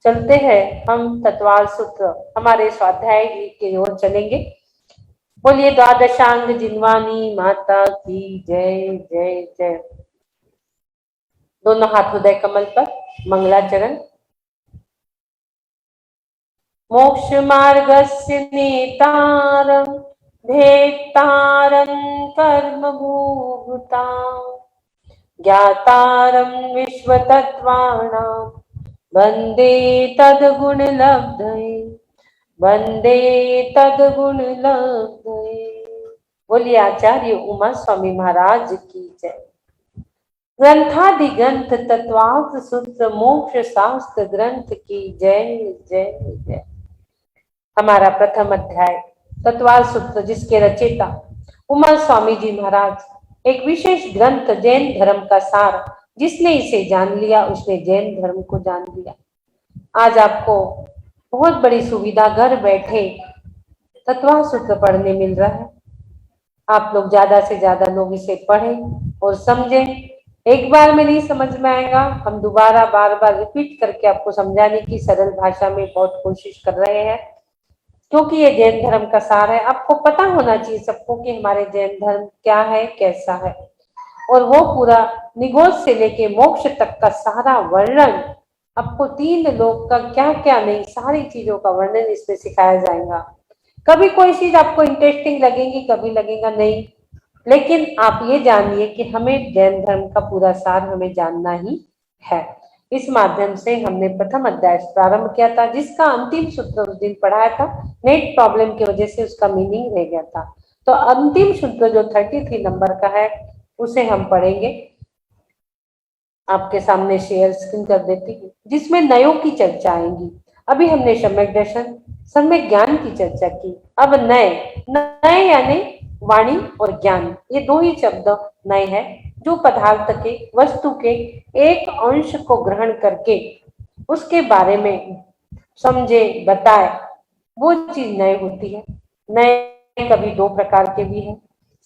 चलते हैं हम तत्वाल सूत्र हमारे स्वाध्याय की ओर चलेंगे। बोलिए द्वादशांग जिनवानी माता की जय जय जय। दोनों हाथ हृदय कमल पर, मंगलाचरण। मोक्ष मार्गस्य नेतारं भेत्तारं कर्म भूभुतां ज्ञातारं विश्वतत्त्वानां वन्दे तद्गुणलब्धये वन्दे तद्गुणलब्धये। बोलिए आचार्य उमा स्वामी महाराज की जय। ग्रंथादिग्रंथ तत्वार्थ सूत्र मोक्ष शास्त्र ग्रंथ की जय जय जय। हमारा प्रथम अध्याय तत्वार्थ सूत्र, जिसके रचयिता उमा स्वामी जी महाराज एक विशेष ग्रंथ जैन धर्म का सार, जिसने इसे जान लिया उसने जैन धर्म को जान लिया। आज आपको बहुत बड़ी सुविधा, घर बैठे तत्वार्थ सूत्र पढ़ने मिल रहा है। आप लोग ज्यादा से ज्यादा लोग इसे पढ़ें और समझें। एक बार में नहीं समझ में आएगा, हम दोबारा बार बार रिपीट करके आपको समझाने की सरल भाषा में बहुत कोशिश कर रहे हैं, क्योंकि ये जैन धर्म का सार है। आपको पता होना चाहिए सबको कि हमारे जैन धर्म क्या है, कैसा है, और वो पूरा निगोज से लेके मोक्ष तक का सारा वर्णन आपको, तीन लोक का क्या क्या नहीं, सारी चीजों का वर्णन इसमें सिखाया जाएगा। कभी कोई चीज आपको इंटरेस्टिंग लगेगी, कभी लगेगा नहीं, लेकिन आप ये जानिए कि हमें जैन धर्म का पूरा सार हमें जानना ही है। इस माध्यम से हमने प्रथम अध्याय प्रारंभ किया था, जिसका अंतिम सूत्र उस दिन पढ़ाया था। नेट प्रॉब्लम की वजह से उसका मीनिंग रह गया था। तो अंतिम सूत्र जो 33 नंबर का है उसे हम पढ़ेंगे। आपके सामने शेयर स्क्रीन कर देती हूँ, जिसमें नयों की चर्चा आएंगी। अभी हमने सम्यक दर्शन, सम्यक ज्ञान की चर्चा की। अब नए नए यानी वाणी और ज्ञान, ये दो ही शब्द नए हैं, जो पदार्थ के, वस्तु के एक अंश को ग्रहण करके उसके बारे में समझे, बताए, वो चीज नए होती है। नए कभी 2 प्रकार के भी है,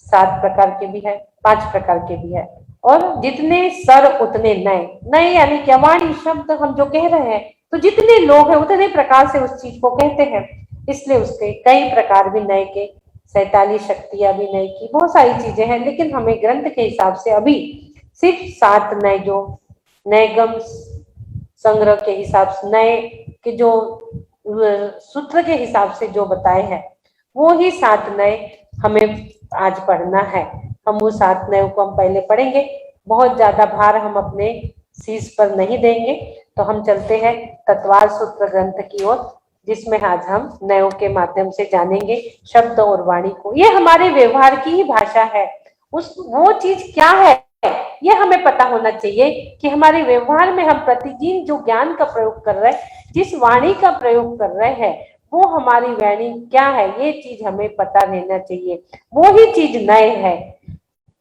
7 प्रकार के भी है, 5 प्रकार के भी है, और जितने सर उतने नए। नए यानी क्या, वाणी शब्द हम जो कह रहे हैं, तो जितने लोग हैं उतने प्रकार से उस चीज को कहते हैं, इसलिए उसके कई प्रकार भी नए के, 47 शक्तियां भी नए की, बहुत सारी चीजें हैं। लेकिन हमें ग्रंथ के हिसाब से अभी सिर्फ 7 नए, जो नैगम संग्रह के हिसाब से, नए के जो सूत्र के हिसाब से जो बताए हैं, वो ही 7 नए हमें आज पढ़ना है। हम वो 7 नयों को हम पहले पढ़ेंगे, बहुत ज्यादा भार हम अपने शीश पर नहीं देंगे। तो हम चलते हैं तत्वार्थ सूत्र ग्रंथ की ओर, जिसमें आज हम नयों के माध्यम से जानेंगे शब्द और वाणी को। ये हमारे व्यवहार की ही भाषा है। वो चीज क्या है, ये हमें पता होना चाहिए कि हमारे व्यवहार में हम प्रतिदिन जो ज्ञान का प्रयोग कर रहे हैं, जिस वाणी का प्रयोग कर रहे हैं, वो हमारी वाणी क्या है, ये चीज हमें पता रहना चाहिए। वो ही चीज नए है,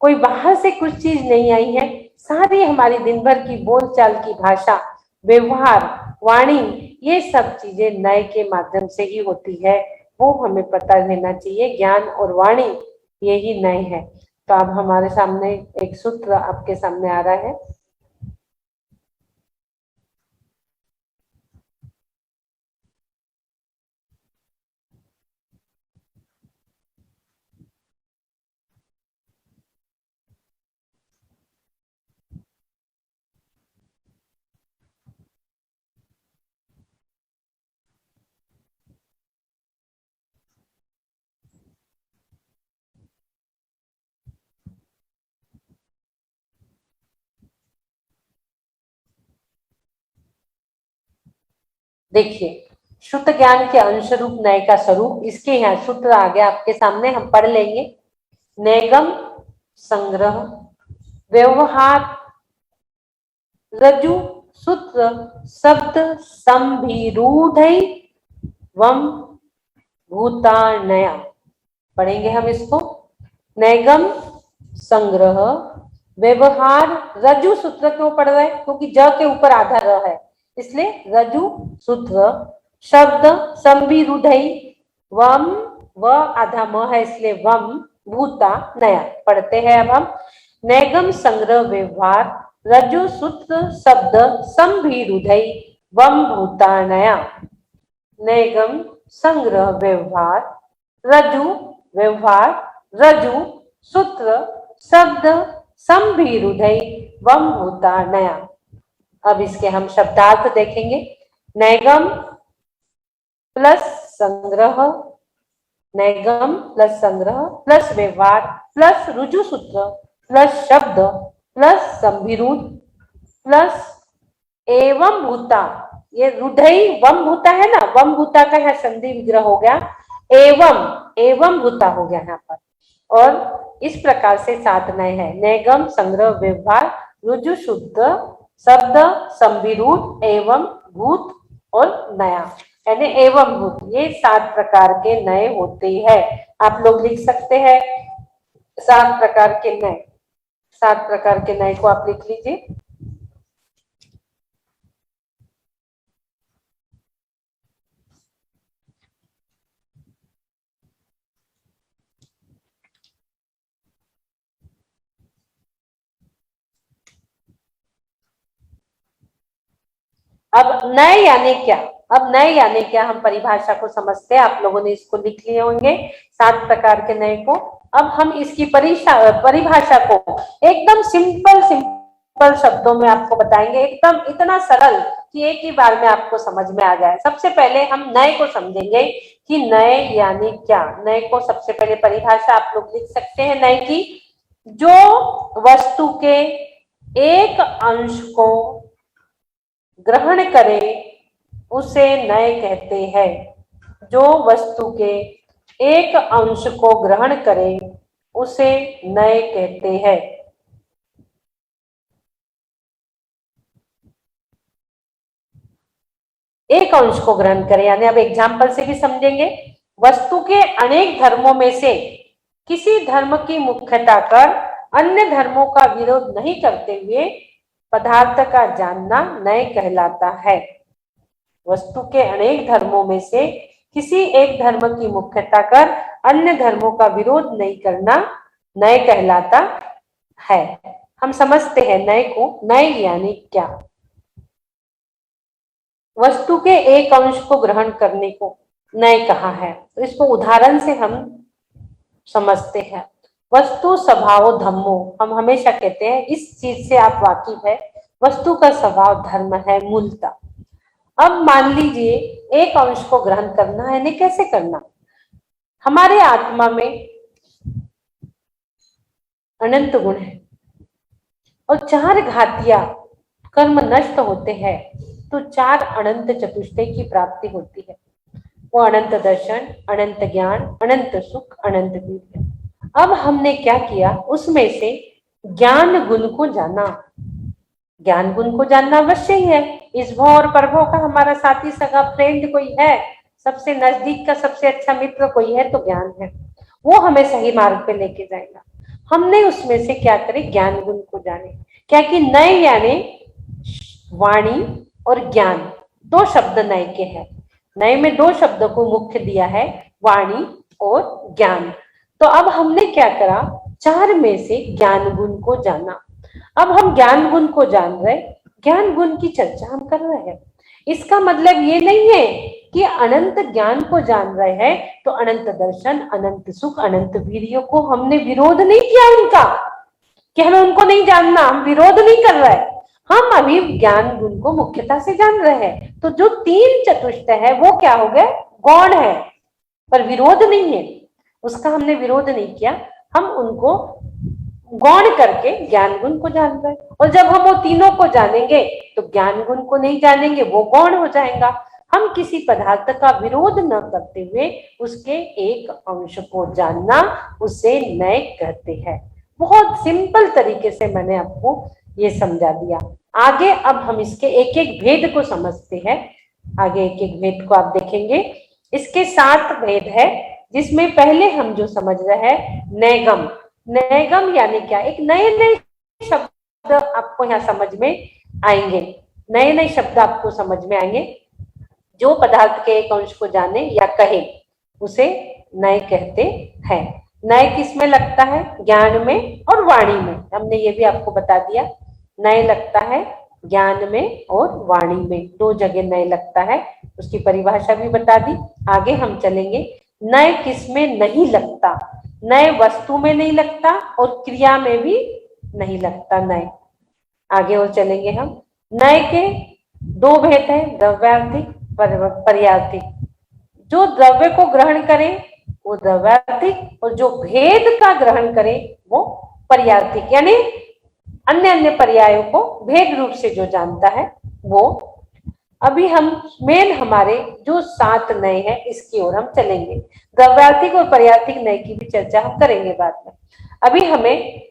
कोई बाहर से कुछ चीज नहीं आई है। सारी हमारी दिन भर की बोलचाल की भाषा, व्यवहार, वाणी, ये सब चीजें नए के माध्यम से ही होती है। वो हमें पता रहना चाहिए। ज्ञान और वाणी ये ही नए है। तो अब हमारे सामने एक सूत्र आपके सामने आ रहा है। देखिए, शुद्ध ज्ञान के अंश रूप नए का स्वरूप, इसके यहाँ सूत्र आ गया आपके सामने, हम पढ़ लेंगे। नैगम संग्रह व्यवहार रज्जु सूत्र शब्द संभिरूढ़ वम भूतानया। पढ़ेंगे हम इसको। नैगम संग्रह व्यवहार रज्जु सूत्र क्यों पढ़ रहे हैं, क्योंकि ज के ऊपर आधा र है, इसलिए रज्जु सूत्र शब्द संभिरूढ़ वम, व आधा म है इसलिए वम भूता नया। पढ़ते हैं अब हम। नैगम संग्रह व्यवहार रज्जु सूत्र शब्द संभिरूढ़ वम भूतानया, नैगम संग्रह व्यवहार, रजु व्यवहार, रजु सूत्र शब्द संभिरुधै वम भूतानया। अब इसके हम शब्दार्थ देखेंगे। नैगम प्लस संग्रह, नैगम प्लस संग्रह प्लस व्यवहार प्लस रुजु सूत्र प्लस शब्द प्लस संभिरूढ़ प्लस एवं भूता, ये रुधई वम भूता है ना, वम भूता का यहाँ संधि विग्रह हो गया, एवं भूता हो गया यहाँ पर। और इस प्रकार से 7 नए हैं। नैगम संग्रह व्यवहार रुजु शुद्ध शब्द संभिरूढ़ एवं भूत और नया, यानी एवं भूत, ये 7 प्रकार के नए होते हैं। आप लोग लिख सकते हैं 7 प्रकार के नए, 7 प्रकार के नए को आप लिख लीजिए। अब नए यानी क्या, अब नए यानी क्या हम परिभाषा को समझते हैं। आप लोगों ने इसको लिख लिए होंगे 7 प्रकार के नए को। अब हम इसकी परिभाषा को एकदम सिंपल शब्दों में आपको बताएंगे, एकदम इतना सरल कि एक ही बार में आपको समझ में आ जाए। सबसे पहले हम नए को समझेंगे कि नए यानी क्या। नए को सबसे पहले परिभाषा आप लोग लिख सकते हैं नए की, जो वस्तु के एक अंश को ग्रहण करे उसे नए कहते हैं। जो वस्तु के एक अंश को ग्रहण करे उसे नए कहते हैं। एक अंश को ग्रहण करे, यानी अब एग्जाम्पल से भी समझेंगे। वस्तु के अनेक धर्मों में से किसी धर्म की मुख्यता कर अन्य धर्मों का विरोध नहीं करते हुए पदार्थ का जानना नए कहलाता है। वस्तु के अनेक धर्मों में से किसी एक धर्म की मुख्यता कर अन्य धर्मों का विरोध नहीं करना नए कहलाता है। हम समझते हैं नए को। नए यानी क्या, वस्तु के एक अंश को ग्रहण करने को नए कहा है। तो इसको उदाहरण से हम समझते हैं। वस्तु स्वभाव धम्मो, हम हमेशा कहते हैं, इस चीज से आप वाकिफ है, वस्तु का स्वभाव धर्म है मूलतः। अब मान लीजिए एक अंश को ग्रहण करना है, नहीं कैसे करना। हमारे आत्मा में अनंत गुण है और 4 घातिया कर्म नष्ट होते हैं तो 4 अनंत चतुष्टय की प्राप्ति होती है। वो अनंत दर्शन, अनंत ज्ञान, अनंत सुख, अनंत वीर्य। अब हमने क्या किया, उसमें से ज्ञान गुण को जाना। ज्ञान गुण को जानना अवश्य ही है। इस भव और परभव का हमारा साथी सगा फ्रेंड कोई है, सबसे नजदीक का सबसे अच्छा मित्र कोई है तो ज्ञान है, वो हमें सही मार्ग पे लेके जाएगा। हमने उसमें से क्या करे, ज्ञान गुण को जाने। क्या कि नए यानी वाणी और ज्ञान, 2 शब्द नए के हैं। नए में 2 शब्दों को मुख्य दिया है, वाणी और ज्ञान। तो अब हमने क्या करा, 4 में से ज्ञान गुण को जाना। अब हम ज्ञान गुण को जान रहे, ज्ञान गुण की चर्चा हम कर रहे हैं। इसका मतलब ये नहीं है कि अनंत ज्ञान को जान रहे हैं तो अनंत दर्शन, अनंत सुख, अनंत वीर्य को हमने विरोध नहीं किया उनका, कि हमें उनको नहीं जानना, हम विरोध नहीं कर रहे। हम अभी ज्ञान गुण को मुख्यता से जान रहे हैं। तो जो 3 चतुष्टय है वो क्या हो गए, गौण है, पर विरोध नहीं है, उसका हमने विरोध नहीं किया। हम उनको गौण करके ज्ञान गुण को जान रहे हैं। और जब हम वो तीनों को जानेंगे तो ज्ञान गुण को नहीं जानेंगे, वो गौण हो जाएगा। हम किसी पदार्थ का विरोध न करते हुए उसके एक अंश को जानना, उसे नए कहते हैं। बहुत सिंपल तरीके से मैंने आपको ये समझा दिया। आगे अब हम इसके एक एक भेद को समझते हैं। आगे एक एक भेद को आप देखेंगे। इसके 7 भेद है, जिसमें पहले हम जो समझ रहे हैं नैगम। नैगम यानी क्या, एक नए नए शब्द आपको यहाँ समझ में आएंगे, नए नए शब्द आपको समझ में आएंगे। जो पदार्थ के एक अंश को जाने या कहे उसे नए कहते हैं। नए किस में लगता है, ज्ञान में और वाणी में। हमने ये भी आपको बता दिया, नए लगता है ज्ञान में और वाणी में। नए किस में लगता है, ज्ञान में और वाणी में। हमने ये भी आपको बता दिया, नए लगता है ज्ञान में और वाणी में। नए किस में लगता है, ज्ञान में और वाणी में। हमने ये भी आपको बता दिया, नए लगता है ज्ञान में और वाणी में। ज्ञान में और वाणी में, दो जगह नय लगता है। उसकी परिभाषा भी बता दी। आगे हम चलेंगे, नय किसमें नहीं लगता? नय वस्तु में नहीं लगता और क्रिया में भी नहीं लगता नय। आगे और चलेंगे हम। नय के दो भेद है, द्रव्यार्थिक, पर्यार्थिक। जो द्रव्य को ग्रहण करे वो द्रव्यार्थिक, और जो भेद का ग्रहण करे वो पर्यार्थिक, यानी अन्य अन्य पर्यायों को भेद रूप से जो जानता है वो। अभी हम मेन हमारे जो 7 नय है इसकी ओर हम चलेंगे। द्रव्यार्थिक और पर्यार्थिक नय की भी चर्चा हम करेंगे बाद में। अभी हमें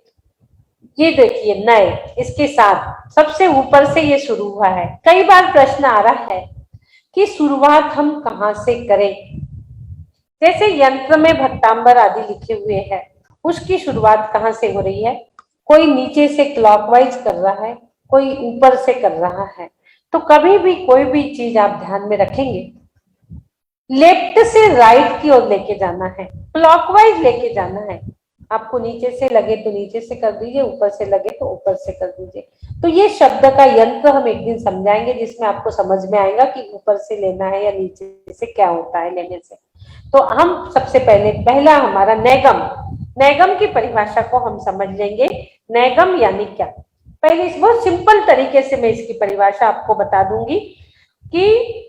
ये देखिए नय, इसके साथ सबसे ऊपर से ये शुरू हुआ है। कई बार प्रश्न आ रहा है कि शुरुआत हम कहाँ से करें। जैसे यंत्र में भट्टांबर आदि लिखे हुए हैं, उसकी शुरुआत कहाँ से हो रही है? कोई नीचे से क्लॉकवाइज कर रहा है, कोई ऊपर से कर रहा है। तो कभी भी कोई भी चीज आप ध्यान में रखेंगे, लेफ्ट से राइट की ओर लेके जाना है, क्लॉकवाइज लेके जाना है। आपको नीचे से लगे तो नीचे से कर दीजिए, ऊपर से लगे तो ऊपर से कर दीजिए। तो ये शब्द का यंत्र हम एक दिन समझाएंगे, जिसमें आपको समझ में आएगा कि ऊपर से लेना है या नीचे से क्या होता है लेने से। तो हम सबसे पहले पहला हमारा नैगम, नैगम की परिभाषा को हम समझ लेंगे। नैगम यानी क्या? पहले इस बहुत सिंपल तरीके से मैं इसकी परिभाषा आपको बता दूंगी कि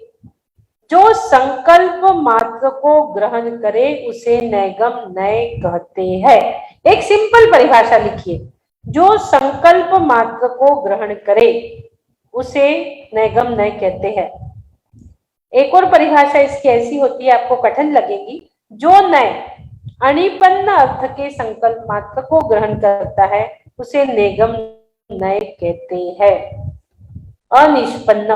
जो संकल्प मात्र को ग्रहण करे उसे नैगम नय कहते हैं। एक सिंपल परिभाषा लिखिए, जो संकल्प मात्र को ग्रहण करे उसे नैगम नय कहते हैं। एक और परिभाषा इसकी ऐसी होती है, आपको कठिन लगेगी। जो नय अनिपन्न अर्थ के संकल्प मात्र को ग्रहण करता है उसे नैगम नय कहते हैं। अनिष्पन्न,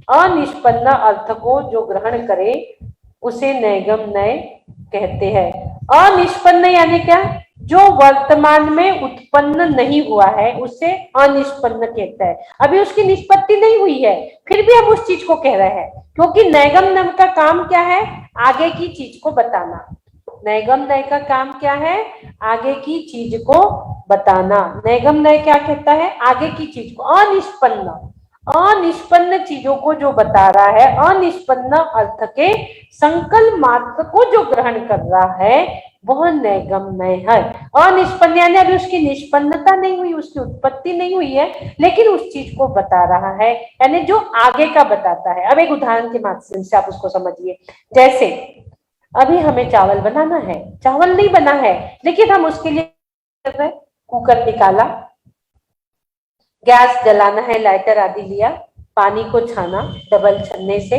अनिष्पन्न अर्थ को जो ग्रहण करे उसे नैगम नय कहते हैं। अनिष्पन्न यानी क्या? जो वर्तमान में उत्पन्न नहीं हुआ है उसे अनिष्पन्न कहता है। अभी उसकी निष्पत्ति नहीं हुई है, फिर भी हम उस चीज को कह रहे हैं, क्योंकि नैगम नय का काम क्या है? आगे की चीज को बताना। नैगम नय का काम क्या है? आगे की चीज को बताना। नैगम नय क्या कहता है? आगे की चीज को। अनिष्पन्न, अनिष्पन्न चीजों को जो बता रहा है, अनिष्पन्न अर्थ के संकल्प मात्र को जो ग्रहण कर रहा है वह नैगम नय है। अनिष्पन्न यानी अभी उसकी निष्पन्नता नहीं हुई, उसकी उत्पत्ति नहीं हुई है, लेकिन उस चीज को बता रहा है, यानी जो आगे का बताता है। अब एक उदाहरण के माध्यम से आप उसको समझिए। जैसे अभी हमें चावल बनाना है, चावल नहीं बना है, लेकिन हम उसके लिए कुकर निकाला, गैस जलाना है, लाइटर आदि लिया, पानी को छाना डबल छन्ने से।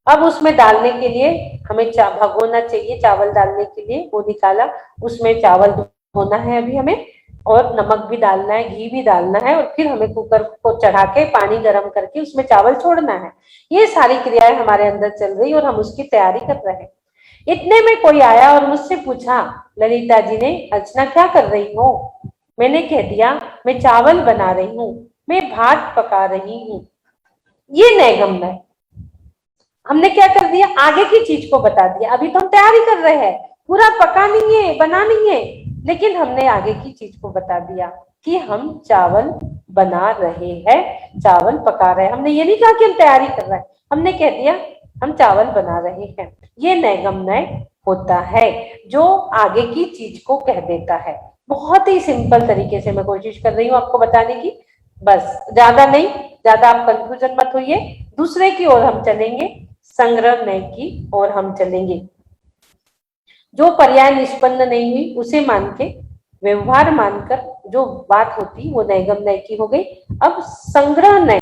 अब उसमें डालने के लिए हमें भगोना चाहिए, चावल डालने के लिए वो निकाला, उसमें चावल धोना है अभी हमें, और नमक भी डालना है, घी भी डालना है, और फिर हमें कुकर को चढ़ा के पानी गर्म करके उसमें चावल छोड़ना है। ये सारी क्रियाएं हमारे अंदर चल रही और हम उसकी तैयारी कर रहे हैं। इतने में कोई आया और मुझसे पूछा, ललिता जी ने, अर्चना क्या कर रही हो? मैंने कह दिया मैं चावल बना रही हूँ, मैं भात पका रही हूँ। ये नैगम नय, हमने क्या कर दिया? आगे की चीज को बता दिया। अभी तो हम तैयारी कर रहे हैं, पूरा पका नहीं है, बना नहीं है, लेकिन हमने आगे की चीज को बता दिया कि हम चावल बना रहे हैं, चावल पका रहे हैं। हमने ये नहीं कहा कि हम तैयारी कर रहे हैं, हमने कह दिया हम चावल बना रहे हैं। ये नैगम नय होता है, जो आगे की चीज को कह देता है। बहुत ही सिंपल तरीके से मैं कोशिश कर रही हूँ आपको बताने की, बस ज्यादा नहीं, ज्यादा आप कंफ्यूजन मत होइए। दूसरे की ओर हम चलेंगे, संग्रह नय की ओर हम चलेंगे। जो पर्याय निष्पन्न नहीं हुई उसे मान के, व्यवहार मानकर जो बात होती वो नैगम नय की हो गई। अब संग्रह नय,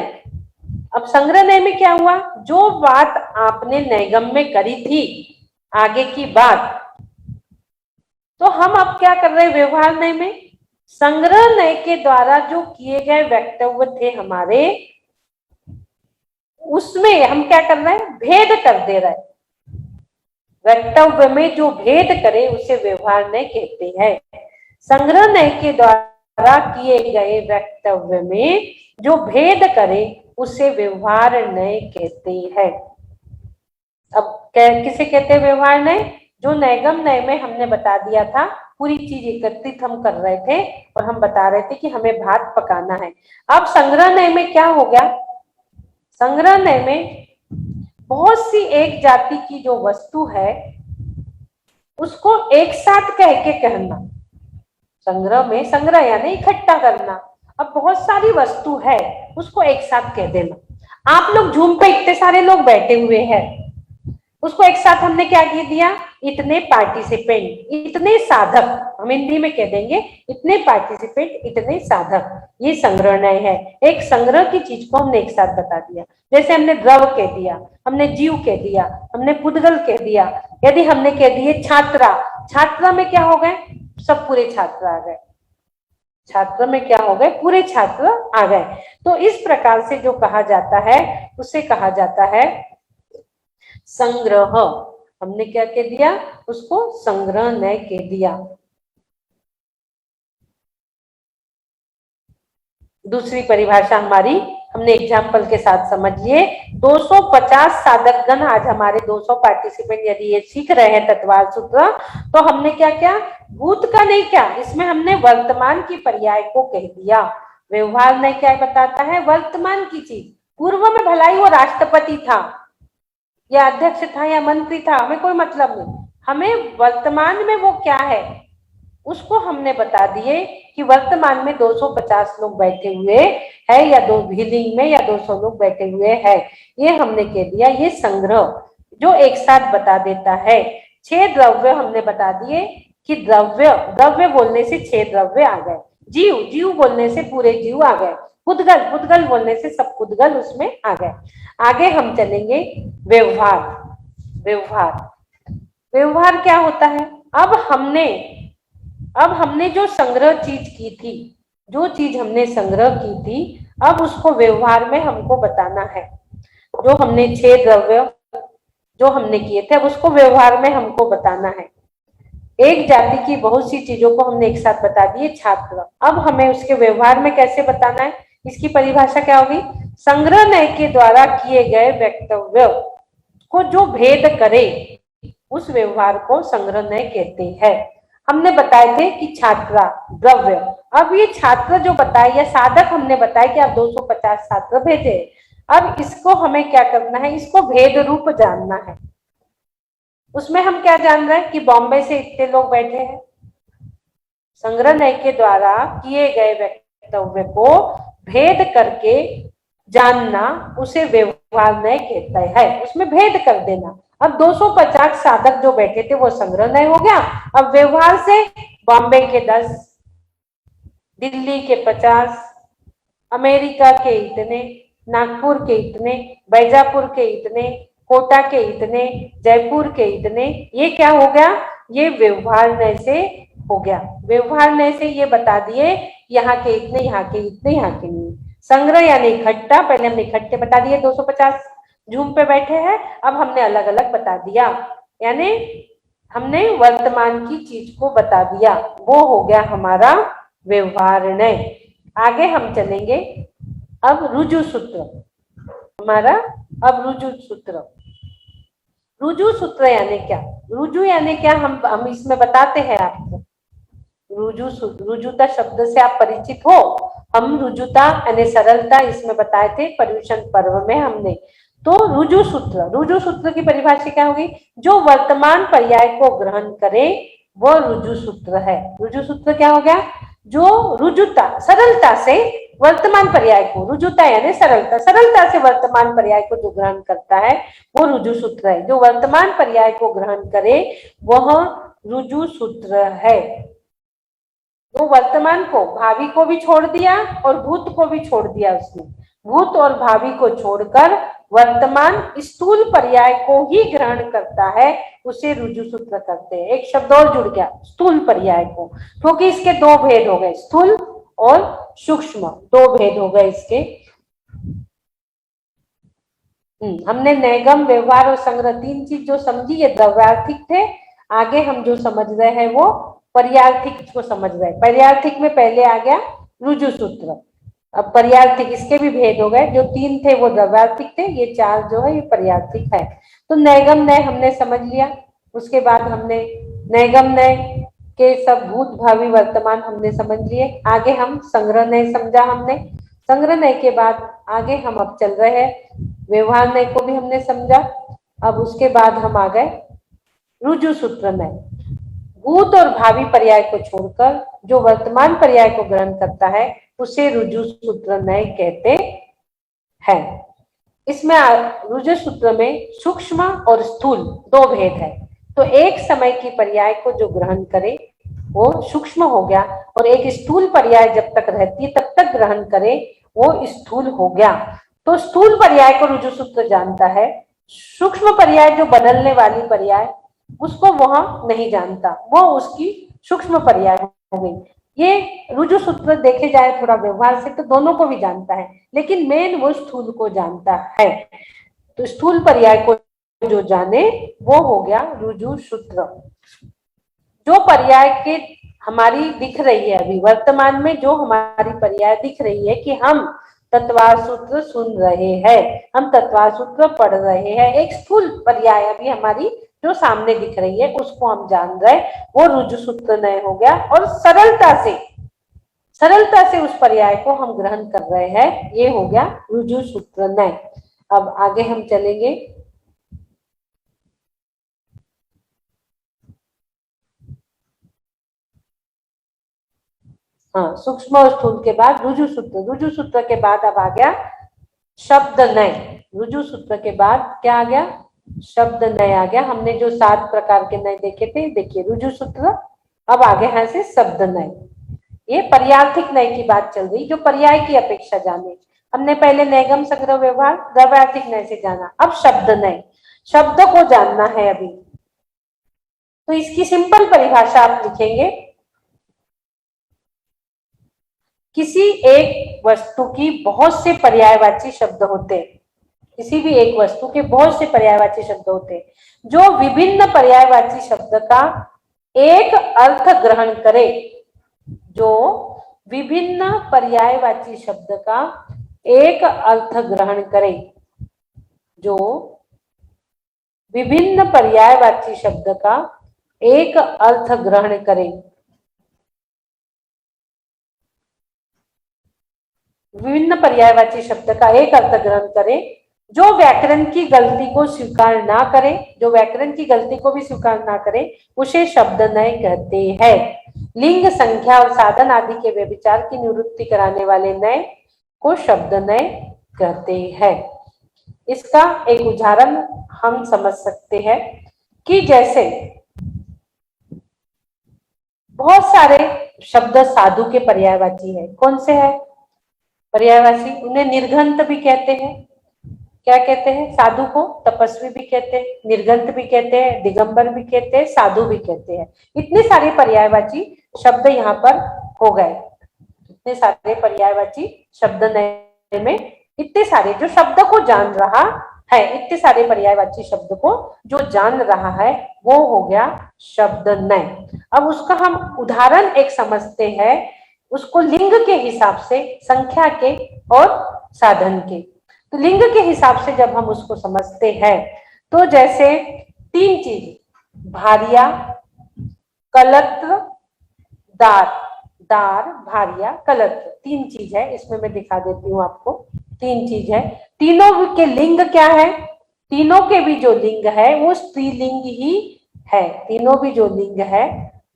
अब संग्रह नय में क्या हुआ? जो बात आपने नैगम में करी थी, आगे की बात, तो हम अब क्या कर रहे हैं व्यवहार नय में? संग्रह नय के द्वारा जो किए गए वक्तव्य थे हमारे, उसमें हम क्या कर रहे हैं? भेद कर दे रहे हैं। वक्तव्य में जो भेद करे उसे व्यवहार नय कहते हैं। संग्रह नय के द्वारा किए गए वक्तव्य में जो भेद करे उसे व्यवहार नय कहते हैं। अब किसे कहते हैं व्यवहार नय? जो नैगम नय में हमने बता दिया था पूरी चीज एकत्रित हम कर रहे थे और हम बता रहे थे कि हमें भात पकाना है। अब संग्रहणय में क्या हो गया, संग्रहणय में बहुत सी एक जाति की जो वस्तु है उसको एक साथ कह के कहना। संग्रह में संग्रह यानी इकट्ठा करना। अब बहुत सारी वस्तु है उसको एक साथ कह देना। आप लोग झूम पे इतने सारे लोग बैठे हुए हैं, उसको एक साथ हमने क्या कह दिया, इतने पार्टिसिपेंट, इतने साधक, हम हिंदी में कह देंगे इतने पार्टिसिपेंट, इतने साधक। ये संग्रहणय है। एक संग्रह की चीज को हमने एक साथ बता दिया। जैसे हमने द्रव कह दिया, हमने जीव कह दिया, हमने पुद्गल कह दिया। यदि हमने कह दिए छात्रा, छात्रा में क्या हो गए, सब पूरे छात्र आ गए। छात्र में क्या हो गए, पूरे छात्र आ गए। तो इस प्रकार से जो कहा जाता है उसे कहा जाता है संग्रह। हमने क्या कह दिया, उसको संग्रहणय कह दिया। दूसरी परिभाषा हमारी हमने एग्जाम्पल के साथ समझ लिए। 250 साधक गण, आज हमारे 200 पार्टिसिपेंट यदि ये सीख रहे हैं तत्वाल सूत्र, तो हमने क्या क्या, भूत का नहीं, क्या इसमें हमने वर्तमान की पर्याय को कह दिया। व्यवहार ने क्या बताता है, वर्तमान की चीज। पूर्व में भलाई वो राष्ट्रपति था या अध्यक्ष था या मंत्री था, हमें कोई मतलब नहीं, हमें वर्तमान में वो क्या है उसको हमने बता दिए कि वर्तमान में 250 लोग बैठे हुए हैं या दो बिल्डिंग में या 200 लोग बैठे हुए हैं, ये हमने कह दिया। ये संग्रह जो एक साथ बता देता है। 6 द्रव्य हमने बता दिए कि द्रव्य, द्रव्य बोलने से 6 द्रव्य आ गए। जीव, जीव बोलने से पूरे जीव आ गए। पुद्गल, पुद्गल बोलने से सब पुद्गल उसमें आ गए। आगे हम चलेंगे व्यवहार। व्यवहार, व्यवहार क्या होता है, अब हमने जो संग्रह चीज की थी, जो चीज हमने संग्रह की थी, अब उसको व्यवहार में हमको बताना है। जो हमने 6 द्रव्य जो हमने किए थे, अब उसको व्यवहार में हमको बताना है। एक जाति की बहुत सी चीजों को हमने एक साथ बता दिए छात्र। अब हमें उसके व्यवहार में कैसे बताना है, इसकी परिभाषा क्या होगी, संग्रहणय के द्वारा किए गए वक्तव्य को जो भेद करे उस व्यवहार को संग्रहणय कहते हैं। हमने बताए थे कि छात्रा, द्रव्य, अब ये छात्र जो बताए या साधक हमने बताया कि आप 250 छात्र भेजे। अब इसको हमें क्या करना है, इसको भेद रूप जानना है। उसमें हम क्या जान रहे हैं कि बॉम्बे से इतने लोग बैठे हैं। संग्रहणय के द्वारा किए गए वक्तव्य को भेद करके जानना उसे व्यवहारनय कहता है। उसमें भेद कर देना। अब 250 साधक जो बैठे थे वो संग्रहणय हो गया। अब व्यवहार से बॉम्बे के 10, दिल्ली के 50, अमेरिका के इतने, नागपुर के इतने, बैजापुर के इतने, कोटा के इतने, जयपुर के इतने, ये क्या हो गया, ये व्यवहारनय से हो गया। व्यवहारनय से ये बता दिए यहाँ के इतने, यहाँ के इतने, यहाँ के नहीं। संग्रह यानी इकट्ठा, पहले हमने इकट्ठे बता दिए 250 झूम पे बैठे हैं, अब हमने अलग अलग बता दिया, यानी हमने वर्तमान की चीज को बता दिया, वो हो गया हमारा व्यवहारनय। आगे हम चलेंगे अब रुजु सूत्र हमारा। अब रुजु सूत्र, रुजु सूत्र यानी क्या, रुजु यानी क्या, हम इसमें बताते हैं आपको। रुजुता शब्द से आप परिचित हो। हम रुजुता यानी सरलता इसमें बताए थे पर्युषण पर्व में हमने। तो रुजु सूत्र की परिभाषा क्या होगी, जो वर्तमान पर्याय को ग्रहण करे वो रुजु सूत्र है। रुजु सूत्र क्या हो गया, जो रुजुता, सरलता से वर्तमान पर्याय को, रुजुता यानी सरलता, सरलता से वर्तमान पर्याय को जो ग्रहण करता है वो रुजु सूत्र है। जो वर्तमान पर्याय को ग्रहण करे वह रुजु सूत्र है। वो वर्तमान को, भावी को भी छोड़ दिया और भूत को भी छोड़ दिया उसने। भूत और भावी को छोड़कर वर्तमान स्थूल पर्याय को ही ग्रहण करता है, उसे रुजु सूत्र करते हैं। एक शब्द और जुड़ गया, स्थूल पर्याय को, क्योंकि इसके 2 भेद हो गए, स्थूल और सूक्ष्म, 2 भेद हो गए इसके। हमने नैगम, व्यवहार और संग्रह 3 चीज जो समझी, ये द्रव्यार्थिक थे। आगे हम जो समझ रहे हैं वो पर्यार्थिक को समझ रहे हैं। पर्यार्थिक में पहले आ गया रुजु सूत्र, अब पर्यार्थिक, इसके भी भेद हो गए। जो 3 थे वो द्रव्यार्थिक थे, ये 4 जो है ये पर्यार्थिक है। तो नैगम नय हमने समझ लिया। उसके बाद हमने नैगम नय, के सब भूत भावी वर्तमान हमने समझ लिए। आगे हम संग्रह नय समझा हमने। संग्रह नय के बाद आगे हम अब चल रहे हैं व्यवहार नय को भी हमने समझा। अब उसके बाद हम आ गए रुजु सूत्र नय। भूत और भावी पर्याय को छोड़कर जो वर्तमान पर्याय को ग्रहण करता है उसे रुजु सूत्र नय कहते हैं। इसमें रुजु सूत्र में सूक्ष्म और स्थूल दो भेद है। तो एक समय की पर्याय को जो ग्रहण करे वो सूक्ष्म हो गया, और एक स्थूल पर्याय जब तक रहती है तब तक ग्रहण करे वो स्थूल हो गया। तो स्थूल पर्याय को रुजु सूत्र जानता है, सूक्ष्म पर्याय जो बदलने वाली पर्याय उसको वह नहीं जानता, वो उसकी सूक्ष्म पर्याय हो गई। ये रुजु सूत्र देखे जाए थोड़ा व्यवहार से तो दोनों को भी जानता है, लेकिन मेन वो स्थूल को जानता है। तो स्थूल पर्याय को जो जाने वो हो गया रुजु सूत्र। जो पर्याय के हमारी दिख रही है अभी वर्तमान में, जो हमारी पर्याय दिख रही है कि हम तत्वार सूत्र सुन रहे हैं, हम तत्वार सूत्र पढ़ रहे हैं, एक स्थूल पर्याय अभी हमारी जो सामने दिख रही है उसको हम जान रहे, वो रुजु सूत्र नय हो गया। और सरलता से उस पर्याय को हम ग्रहण कर रहे हैं, ये हो गया रुजु सूत्र नय। अब आगे हम चलेंगे। हाँ, सूक्ष्म और स्थूल के बाद रुजु सूत्र, रुजु सूत्र के बाद अब आ गया शब्द नय। रुजु सूत्र के बाद क्या आ गया? शब्द नय आ गया। हमने जो 7 प्रकार के नय देखे थे, देखिए रुजु सूत्र। अब आगे यहाँ से शब्द नय, ये पर्यार्थिक नय की बात चल रही, जो पर्याय की अपेक्षा जाने। हमने पहले नैगम संग्रह व्यवहार द्रव्यार्थिक नय से जाना, अब शब्द नय, शब्द को जानना है अभी। तो इसकी सिंपल परिभाषा आप लिखेंगे, किसी एक वस्तु की बहुत से पर्यायवाची शब्द होते हैं, किसी भी एक वस्तु के बहुत से पर्यायवाची शब्द होते हैं, जो विभिन्न पर्यायवाची शब्द का एक अर्थ ग्रहण करे, जो विभिन्न पर्यायवाची शब्द का एक अर्थ ग्रहण करे, जो विभिन्न पर्यायवाची शब्द का एक अर्थ ग्रहण करे, विभिन्न पर्यायवाची शब्द का एक अर्थ ग्रहण करे, जो व्याकरण की गलती को स्वीकार ना करे, जो व्याकरण की गलती को भी स्वीकार ना करे, उसे शब्द नय कहते हैं। लिंग, संख्या और साधन आदि के व्यभिचार की निवृत्ति कराने वाले नय को शब्द नय कहते हैं। इसका एक उदाहरण हम समझ सकते हैं कि जैसे बहुत सारे शब्द साधु के पर्यायवाची है। कौन से है पर्यायवाची? उन्हें निर्घंत भी कहते हैं। क्या कहते हैं? साधु को तपस्वी भी कहते हैं, निर्घंत भी कहते हैं, दिगंबर भी कहते हैं, साधु भी कहते हैं। इतने सारे पर्यायवाची शब्द यहाँ पर हो गए, इतने सारे पर्यायवाची शब्द नए में, इतने सारे जो शब्द को जान रहा है, इतने सारे पर्यायवाची शब्द को जो जान रहा है वो हो गया शब्द नय। अब उसका हम उदाहरण एक समझते हैं, उसको लिंग के हिसाब से, संख्या के और साधन के। तो लिंग के हिसाब से जब हम उसको समझते हैं तो जैसे 3 चीज, भारिया, कलत्र, दार, दार, भारिया, कलत्र, 3 चीज है। इसमें मैं दिखा देती हूँ आपको, 3 चीज है। तीनों के लिंग क्या है? तीनों के भी जो लिंग है वो स्त्रीलिंग ही है। तीनों भी जो लिंग है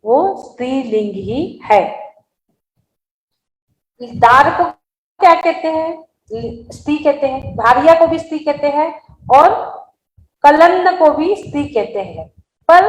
वो स्त्रीलिंग ही है। दार को क्या कहते हैं? स्त्री कहते हैं। भारिया को भी स्त्री कहते हैं और कलन्न को भी स्त्री कहते हैं। पर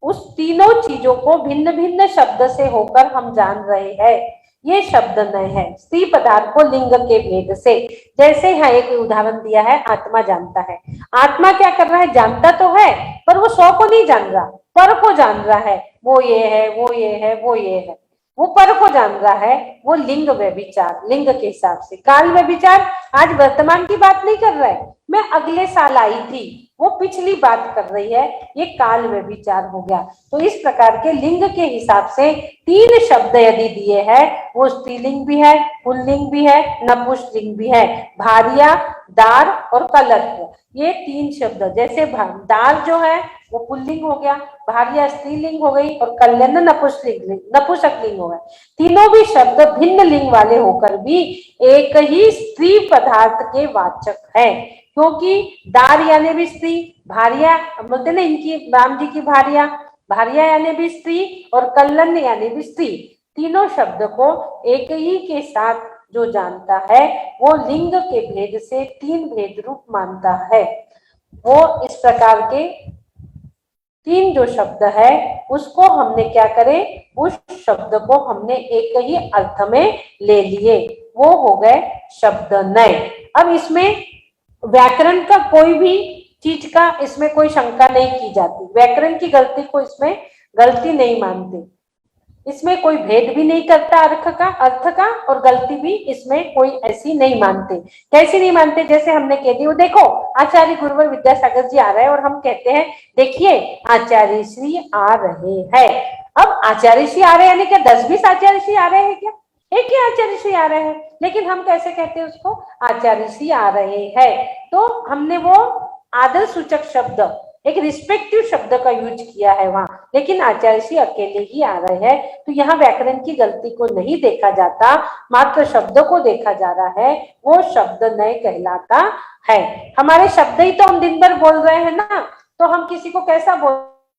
उस तीनों चीजों को भिन्न भिन्न शब्द से होकर हम जान रहे हैं, ये शब्द नय है। स्त्री पदार्थ को लिंग के भेद से, जैसे यहाँ एक उदाहरण दिया है, आत्मा जानता है। आत्मा क्या कर रहा है? जानता तो है पर वो 100 को नहीं जान रहा, पर को जान रहा है। वो ये है, वो ये है, वो ये है, वो पर को जान रहा है। वो लिंग व्यभिचार, लिंग के हिसाब से। काल व्यभिचार आज वर्तमान की बात नहीं कर रहा है, मैं अगले साल आई थी, वो पिछली बात कर रही है, ये काल व्यभिचार हो गया। तो इस प्रकार के लिंग के हिसाब से 3 शब्द यदि दिए हैं, वो स्त्रीलिंग भी है, पुल्लिंग भी है, नपुंसकलिंग भी है, भारिया, दार और कलत्र, ये 3 शब्द। जैसे दार जो है वो पुल्लिंग हो गया, भारिया स्त्रीलिंग हो गई और कल्याण नपुंसकलिंग हो गया। तीनों भी शब्द भिन्न लिंग वाले होकर भी एक ही स्त्री पदार्थ के वाचक है, क्योंकि दार यानी भी स्त्री, भारिया बोलते ना इनकी, राम जी की भारिया, भारिया यानी भी स्त्री और कल्लन यानी भी स्त्री। तीनों शब्द को एक ही के साथ जो जानता है वो लिंग के भेद से 3 भेद रूप मानता है। वो इस प्रकार के 3 जो शब्द है उसको हमने क्या करे, उस शब्द को हमने एक ही अर्थ में ले लिए, वो हो गए शब्द नए। अब इसमें व्याकरण का कोई भी चीज का इसमें कोई शंका नहीं की जाती, व्याकरण की गलती को इसमें गलती नहीं मानते, इसमें कोई भेद भी नहीं करता अर्थ का और गलती भी इसमें कोई ऐसी नहीं मानते। कैसी नहीं मानते, जैसे हमने कह दी, वो देखो आचार्य गुरुवर विद्यासागर जी आ रहे हैं और हम कहते हैं देखिए आचार्य श्री आ रहे हैं। अब आचार्य श्री आ रहे हैं यानी क्या 10-20 आचार्य श्री आ रहे हैं क्या, एक ही आचार्य श्री आ रहे हैं, लेकिन हम कैसे कहते हैं उसको, आचार्य श्री आ रहे हैं। तो हमने वो आदर सूचक शब्द, एक रिस्पेक्टिव शब्द का यूज किया है वहां, लेकिन आचार्य श्री अकेले ही आ रहे हैं। तो यहाँ व्याकरण की गलती को नहीं देखा जाता, मात्र शब्द को देखा जा रहा है, वो शब्द नए कहलाता है। हमारे शब्द ही तो हम दिन भर बोल रहे हैं ना, तो हम किसी को कैसा बोल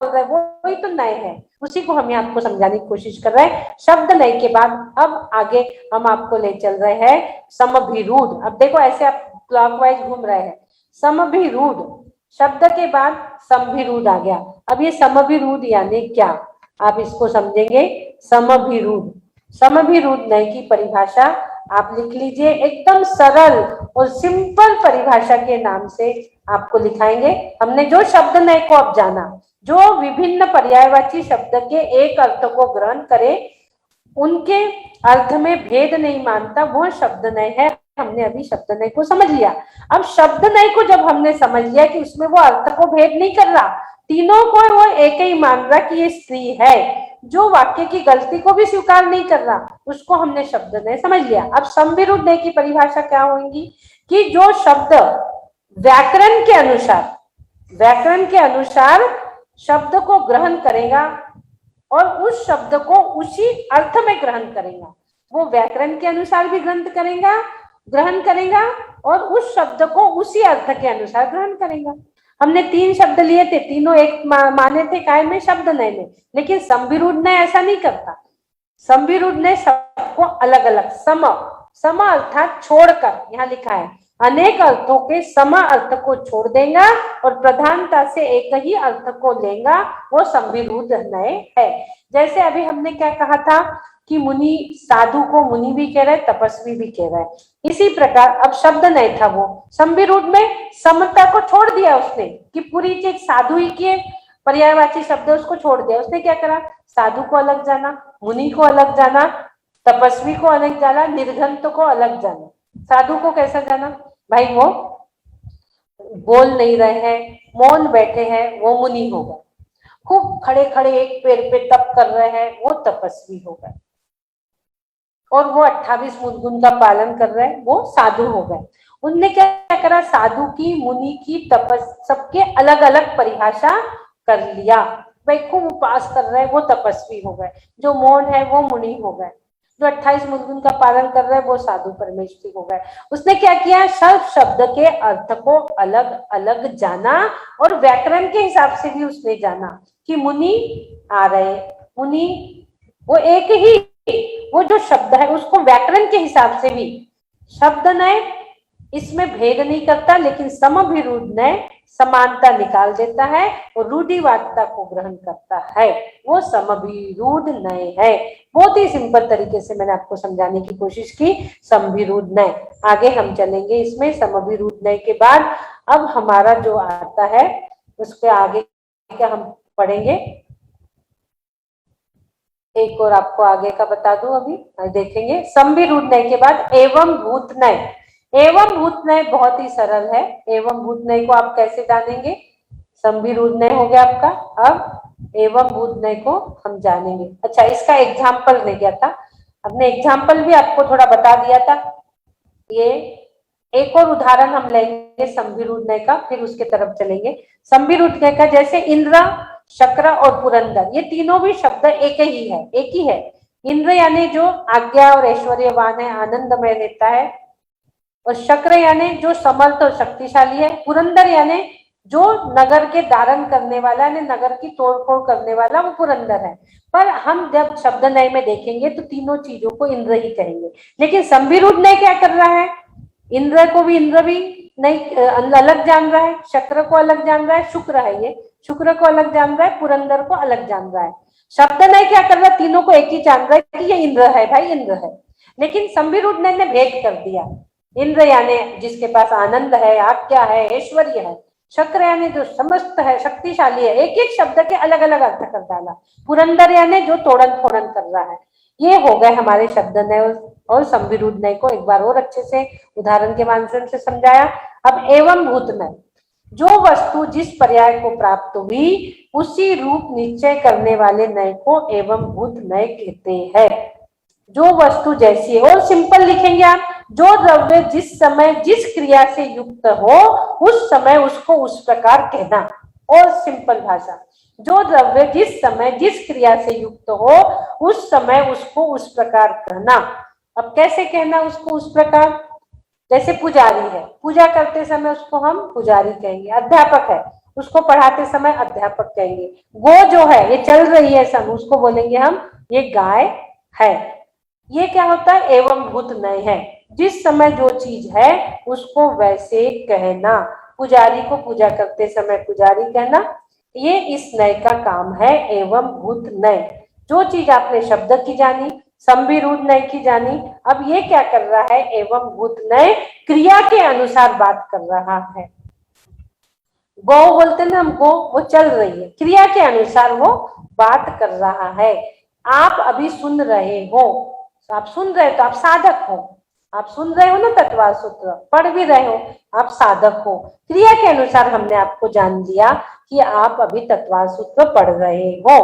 रहे हैं, वही तो नए है, उसी को हम आपको समझाने की कोशिश कर रहे हैं। शब्द नए के बाद अब आगे हम आपको ले चल रहे हैं समभिरूढ़। अब देखो ऐसे आप क्लॉकवाइज घूम रहे हैं, समभिरूढ़ शब्द के बाद समभिरूढ़ आ गया। अब ये समभिरूढ़ यानी क्या, आप इसको समझेंगे। समभिरूढ़, समभिरूढ़ नए की परिभाषा आप लिख लीजिए, एकदम सरल और सिंपल परिभाषा के नाम से आपको लिखाएंगे। हमने जो शब्द नए को अब जाना, जो विभिन्न पर्यायवाची शब्द के एक अर्थ को ग्रहण करे, उनके अर्थ में भेद नहीं मानता, वो शब्द नए है। हमने अभी शब्द नए को समझ लिया। अब शब्द नए को जब हमने समझ लिया कि उसमें वो अर्थ को भेद नहीं कर रहा, तीनों को वो एक ही मान रहा कि ये स्त्री है, जो वाक्य की गलती को भी स्वीकार नहीं कर रहा, उसको हमने शब्द नए समझ लिया। अब समविरुद्ध नए की परिभाषा क्या होगी कि जो शब्द व्याकरण के अनुसार शब्द को ग्रहण करेगा और उस शब्द को उसी अर्थ में ग्रहण करेगा, वो व्याकरण के अनुसार भी ग्रहण करेगा और उस शब्द को उसी अर्थ के अनुसार ग्रहण करेगा। हमने 3 शब्द लिए थे, तीनों एक माने थे काय में, शब्द नए में, लेकिन समविरुद्ध नए ऐसा नहीं करता। समविरुद्ध नए सबको अलग अलग सम अर्थात छोड़कर, यहाँ लिखा है अनेक अर्थों के सम अर्थ को छोड़ देगा और प्रधानता से एक ही अर्थ को लेगा, वो समविरुद्ध नए है। जैसे अभी हमने क्या कहा था कि मुनि, साधु को मुनि भी कह रहे, तपस्वी भी कह रहे हैं। इसी प्रकार अब शब्द नए था, वो समविरुद्ध में समता को छोड़ दिया उसने, कि पूरी चीज साधु ही की पर्यायवाची शब्द उसको छोड़ दिया। उसने क्या करा, साधु को अलग जाना, मुनि को अलग जाना, तपस्वी को अलग जाना, निर्घंत को अलग जाना। साधु को कैसा जाना, भाई वो बोल नहीं रहे हैं, मौन बैठे हैं, वो मुनि हो गए। खूब खड़े खड़े एक पेड़ पे तप कर रहे हैं, वो तपस्वी हो गए। और वो 28 मुद्गुण का पालन कर रहे हैं, वो साधु हो गए। उनने क्या करा, साधु की, मुनि की, तपस सबके अलग अलग परिभाषा कर लिया। भाई खूब उपास कर रहे हैं, वो तपस्वी हो गए, जो मौन है वो मुनि हो गए, जो 28 मुद्गुण का पालन कर रहे हैं वो साधु परमेश्वरी हो गए। उसने क्या किया, सब शब्द के अर्थ को अलग अलग जाना और व्याकरण के हिसाब से भी उसने जाना कि मुनि आ रहे, मुनि वो एक ही, वो जो शब्द है उसको व्याकरण के हिसाब से भी शब्द नए इसमें भेद नहीं करता, लेकिन समभिरूढ़ नए समानता निकाल देता है और रूढ़िवादिता को ग्रहण करता है, वो समभिरूढ़ नए है। बहुत ही सिंपल तरीके से मैंने आपको समझाने की कोशिश की समभिरूढ़ नए। आगे हम चलेंगे इसमें समभिरूढ़ नए के बाद। अब हमारा जो आता है उसके आगे क्या हम पढ़ेंगे, एक और आपको आगे का बता दूं, अभी देखेंगे समभिरूढ़ नए के बाद एवं भूत नए। एवं भूत नए बहुत ही सरल है। एवं भूत नए को आप कैसे जानेंगे, संविरूढ़ नय हो गया आपका। अब एवं भूत नय को हम जानेंगे। अच्छा, इसका एग्जाम्पल दे दिया था, हमने एग्जाम्पल भी आपको थोड़ा बता दिया था। ये एक और उदाहरण हम लेंगे संविरूढ़ नय का, फिर उसके तरफ चलेंगे। संविरूढ़ नय का जैसे इंद्र, शक्र और पुरंदर, ये तीनों भी शब्द एक ही है। इंद्र यानी जो आज्ञा और ऐश्वर्यवान है, आनंदमय रहता है, और शक्र यानी जो समर्थ और शक्तिशाली है, पुरंदर यानी जो नगर के धारण करने वाला है, नगर की तोड़फोड़ करने वाला, वो पुरंदर है। पर हम जब शब्द नय में देखेंगे तो तीनों चीजों को इंद्र ही कहेंगे। लेकिन संविरूढ़ नय क्या कर रहा है, इंद्र को भी इंद्र भी नहीं अलग जान रहा है, शक्र को अलग जान रहा है, शुक्र है ये, शुक्र को अलग जान रहा है, पुरंदर को अलग जान रहा है। शब्द नय क्या कर रहा है, तीनों को एक ही जान रहा है कि ये इंद्र है, भाई इंद्र है। लेकिन संविरूढ़ नय ने भेद कर दिया। इंद्र यानी जिसके पास आनंद है, आज्ञा है, ऐश्वर्य है। शक्र यानी जो समस्त है, शक्तिशाली है। एक एक शब्द के अलग अलग अर्थ कर डाला। पुरंदर यानी जो तोड़न फोड़न कर रहा है। ये हो गए हमारे शब्द नय और संविरूढ़ नय को एक बार और अच्छे से उदाहरण के माध्यम से समझाया। अब एवं भूत नय, जो वस्तु जिस पर्याय को प्राप्त हुई उसी रूप निश्चय करने वाले नय को एवं भूत नय कहते हैं। जो वस्तु जैसी है, और सिंपल लिखेंगे आप, जो द्रव्य जिस समय जिस क्रिया से युक्त हो उस समय उसको उस प्रकार कहना। और सिंपल भाषा, जो द्रव्य जिस समय जिस क्रिया से युक्त हो उस समय उसको उस प्रकार कहना। अब कैसे कहना उसको उस प्रकार, जैसे पुजारी है, पूजा करते समय उसको हम पुजारी कहेंगे। अध्यापक है, उसको पढ़ाते समय अध्यापक कहेंगे। गो जो है, ये चल रही है सब, उसको बोलेंगे हम ये गाय है। ये क्या होता है, एवं भूत नय है। जिस समय जो चीज है उसको वैसे कहना। पुजारी को पूजा करते समय पुजारी कहना, ये इस नय का काम है, एवं भूत नय। जो चीज आपने शब्द की जानी, संविरूढ़ नय की जानी, अब ये क्या कर रहा है, एवं भूत नय क्रिया के अनुसार बात कर रहा है। गौ बोलते ना हम, गो वो चल रही है, क्रिया के अनुसार वो बात कर रहा है। आप अभी सुन रहे हो, आप सुन रहे हो तो आप साधक हो, आप सुन रहे हो ना तत्वार सूत्र, पढ़ भी रहे हो, आप साधक हो। क्रिया के अनुसार हमने आपको जान लिया कि आप अभी तत्वार सूत्र पढ़ रहे हो,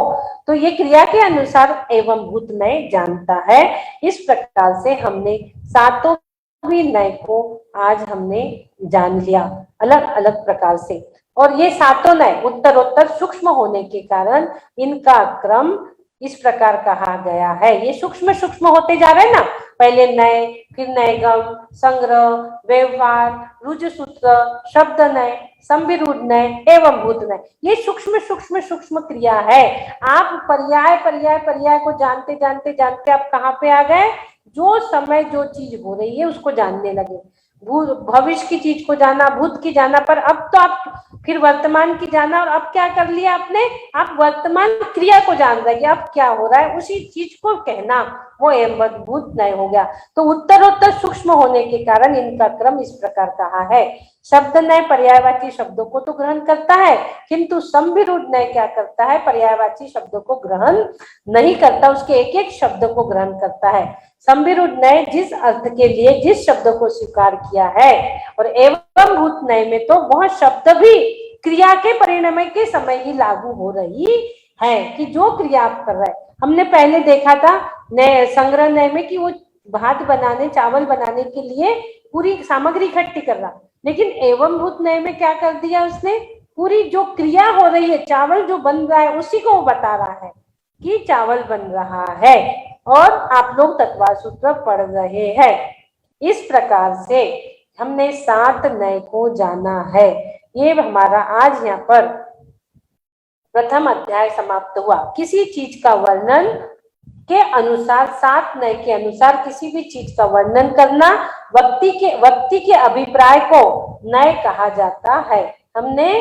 तो ये क्रिया के अनुसार एवं भूत नय जानता है। इस प्रकार से हमने सातों भी नय को आज हमने जान लिया अलग अलग प्रकार से। और ये सातों नय उत्तरोत्तर सूक्ष्म होने के कारण इनका क्रम इस प्रकार कहा गया है। ये सूक्ष्म सूक्ष्म होते जा रहे हैं ना, पहले नय, फिर नयगम, संग्रह, व्यवहार, रुज सूत्र, शब्द नय, संविरूढ़ नय, एवं भूत नय। ये सूक्ष्म सूक्ष्म सूक्ष्म क्रिया है। आप पर्याय पर्याय पर्याय को जानते जानते जानते आप कहाँ पे आ गए, जो समय जो चीज हो रही है उसको जानने लगे। भविष्य की चीज को जाना, भूत की जाना, पर अब तो आप फिर वर्तमान की जाना, और अब क्या कर लिया आपने, आप वर्तमान क्रिया को जान रहे हैं, अब क्या हो रहा है उसी चीज को कहना, वो एवं भूत नय हो गया। तो उत्तरोत्तर सूक्ष्म होने के कारण इनका क्रम इस प्रकार कहा है। शब्द नय पर्यायवाची शब्दों को तो ग्रहण करता है, किंतु संविरूढ़ नय क्या करता है, पर्यायवाची शब्दों को ग्रहण नहीं करता, उसके एक एक शब्द को ग्रहण करता है। संविरूढ़ नय जिस अर्थ के लिए जिस शब्द को स्वीकार किया है, और एवं भूत नय में तो वह शब्द भी क्रिया के परिणाम के समय ही लागू हो रही है, कि जो क्रिया आप कर रहे हैं। हमने पहले देखा था नय संग्रह नय में कि वो भात बनाने, चावल बनाने के लिए पूरी सामग्री इकट्ठी कर रहा, लेकिन एवं भूत नय में क्या कर दिया उसने, पूरी जो क्रिया हो रही है, चावल जो बन रहा है उसी को वो बता रहा है कि चावल बन रहा है, और आप लोग तत्वार सूत्र पढ़ रहे हैं। इस प्रकार से हमने 7 नय को जाना है। ये हमारा आज यहाँ पर प्रथम अध्याय समाप्त हुआ। किसी चीज का वर्णन के अनुसार, 7 नय के अनुसार किसी भी चीज का वर्णन करना, व्यक्ति के अभिप्राय को नय कहा जाता है। हमने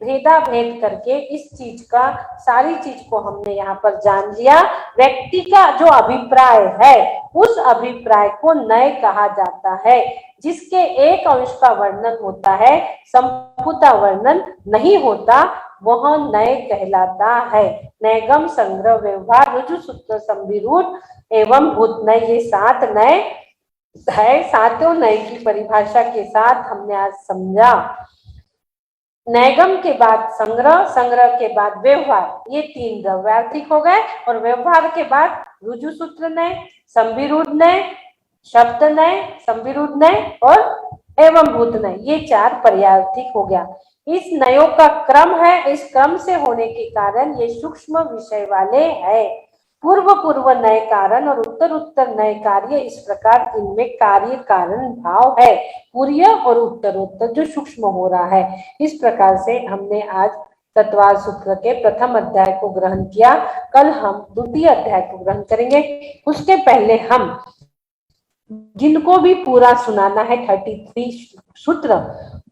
भेदा भेद करके इस चीज का, सारी चीज को हमने यहाँ पर जान लिया। व्यक्ति का जो अभिप्राय है उस अभिप्राय को नय कहा जाता है। जिसके एक अंश का वर्णन होता है, संपूर्ण वर्णन नहीं होता, वह नय कहलाता है। नयगम, संग्रह, व्यवहार, रुजु सूत्र, संविरूढ़ एवं भूत नय, ये 7 नय है। सातों नय की परिभाषा के साथ हमने आज समझा। नैगम के बाद संग्रह, संग्रह के बाद व्यवहार, ये 3 द्रव्यार्थिक हो गए। और व्यवहार के बाद रुजु सूत्र नय, संविरूढ़ नय, शब्द नय, संविरूढ़ नय और एवं भूत नय, ये 4 पर्यायार्थिक हो गया। इस नयों का क्रम है, इस क्रम से होने के कारण ये सूक्ष्म विषय वाले हैं। पूर्व पूर्व नए कारण और उत्तर उत्तर नए कार्य, इस प्रकार इनमें कार्य कारण भाव है। पूर्व और उत्तरोत्तर जो सूक्ष्म हो रहा है, इस प्रकार से हमने आज तत्वार सूत्र के प्रथम अध्याय को ग्रहण किया। कल हम द्वितीय अध्याय को ग्रहण करेंगे। उसके पहले हम जिनको भी पूरा सुनाना है 33 सूत्र,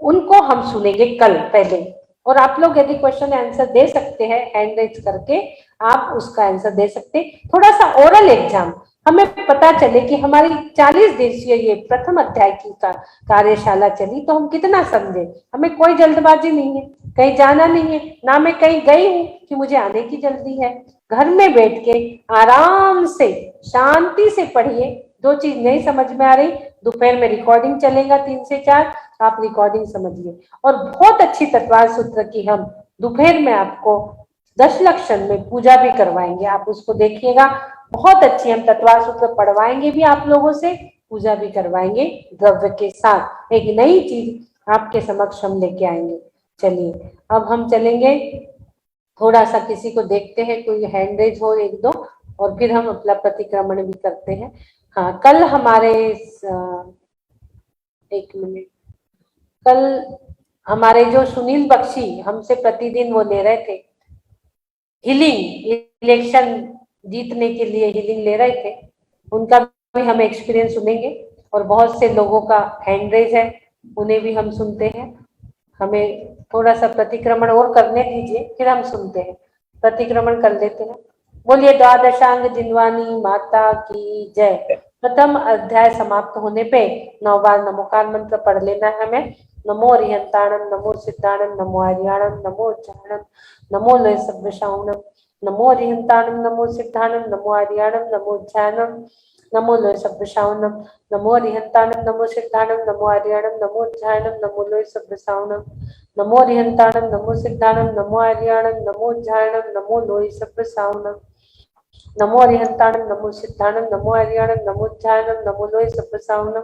उनको हम सुनेंगे कल पहले। और आप लोग यदि क्वेश्चन आंसर दे सकते हैं हैंड रेज करके, आप उसका आंसर दे सकते हैं। थोड़ा सा ओरल एग्जाम, हमें पता चले कि हमारी 40 दिवसीय ये प्रथम अध्याय की कार्यशाला चली तो हम कितना समझे। हमें कोई जल्दबाजी नहीं है, कहीं जाना नहीं है, ना मैं कहीं गई हूँ कि मुझे आने की जल्दी है। घर में बैठ के आराम से शांति से पढ़िए। 2 चीज नहीं समझ में आ रही, दोपहर में रिकॉर्डिंग चलेगा 3 से 4, आप रिकॉर्डिंग समझिए। और बहुत अच्छी तत्वार सूत्र की हम दोपहर में आपको दशलक्षण में पूजा भी करवाएंगे, आप उसको देखिएगा। बहुत अच्छी हम तत्वार सूत्र पढ़वाएंगे भी आप लोगों से, पूजा भी करवाएंगे द्रव्य के साथ। एक नई चीज आपके समक्ष हम लेके आएंगे। चलिए अब हम चलेंगे, थोड़ा सा किसी को देखते हैं, कोई हैंड रेज हो 1-2, और फिर हम अपना प्रतिक्रमण भी करते हैं। हाँ, कल हमारे 1 मिनट, कल हमारे जो सुनील बख्शी हमसे प्रतिदिन वो ले रहे थे हीलिंग, इलेक्शन जीतने के लिए हीलिंग ले रहे थे, उनका भी हम एक्सपीरियंस सुनेंगे। और बहुत से लोगों का हैंड रेज है, उन्हें भी हम सुनते हैं। हमें थोड़ा सा प्रतिक्रमण और करने दीजिए, फिर हम सुनते हैं। प्रतिक्रमण कर लेते हैं। बोलिए द्वादशांग जिनवानी माता की जय। प्रथम अध्याय समाप्त होने पे 9 बार नमोकार मंत्र पढ़ लेना है हमें। नमो अरिहंताणम, नमो सिद्धाणम, नमो आर्याणम, नमो उच्चारणम, नमो लय सब्रशाउणम, नमो अरिहंताणम, नमो सिद्धाणम, नमो आर्याणम, नमो उच्चारणम, नमो लय सब्रशाउणम, नमो अरिहंताणम, नमो सिद्धाणम, नमो आर्याणम, नमो उच्चारणम, नमो लय सब्रशाउणम, नमो अरिहंताणम, नमो सिद्धाणम, नमो आर्याणम, नमो उच्चारणम, नमो लय सब्रशाउणम, नमो अरिहंताणम, नमो सिद्धाणम, नमो आर्याणम, नमो उच्चारणम, नमो लय सब्रशाउणम,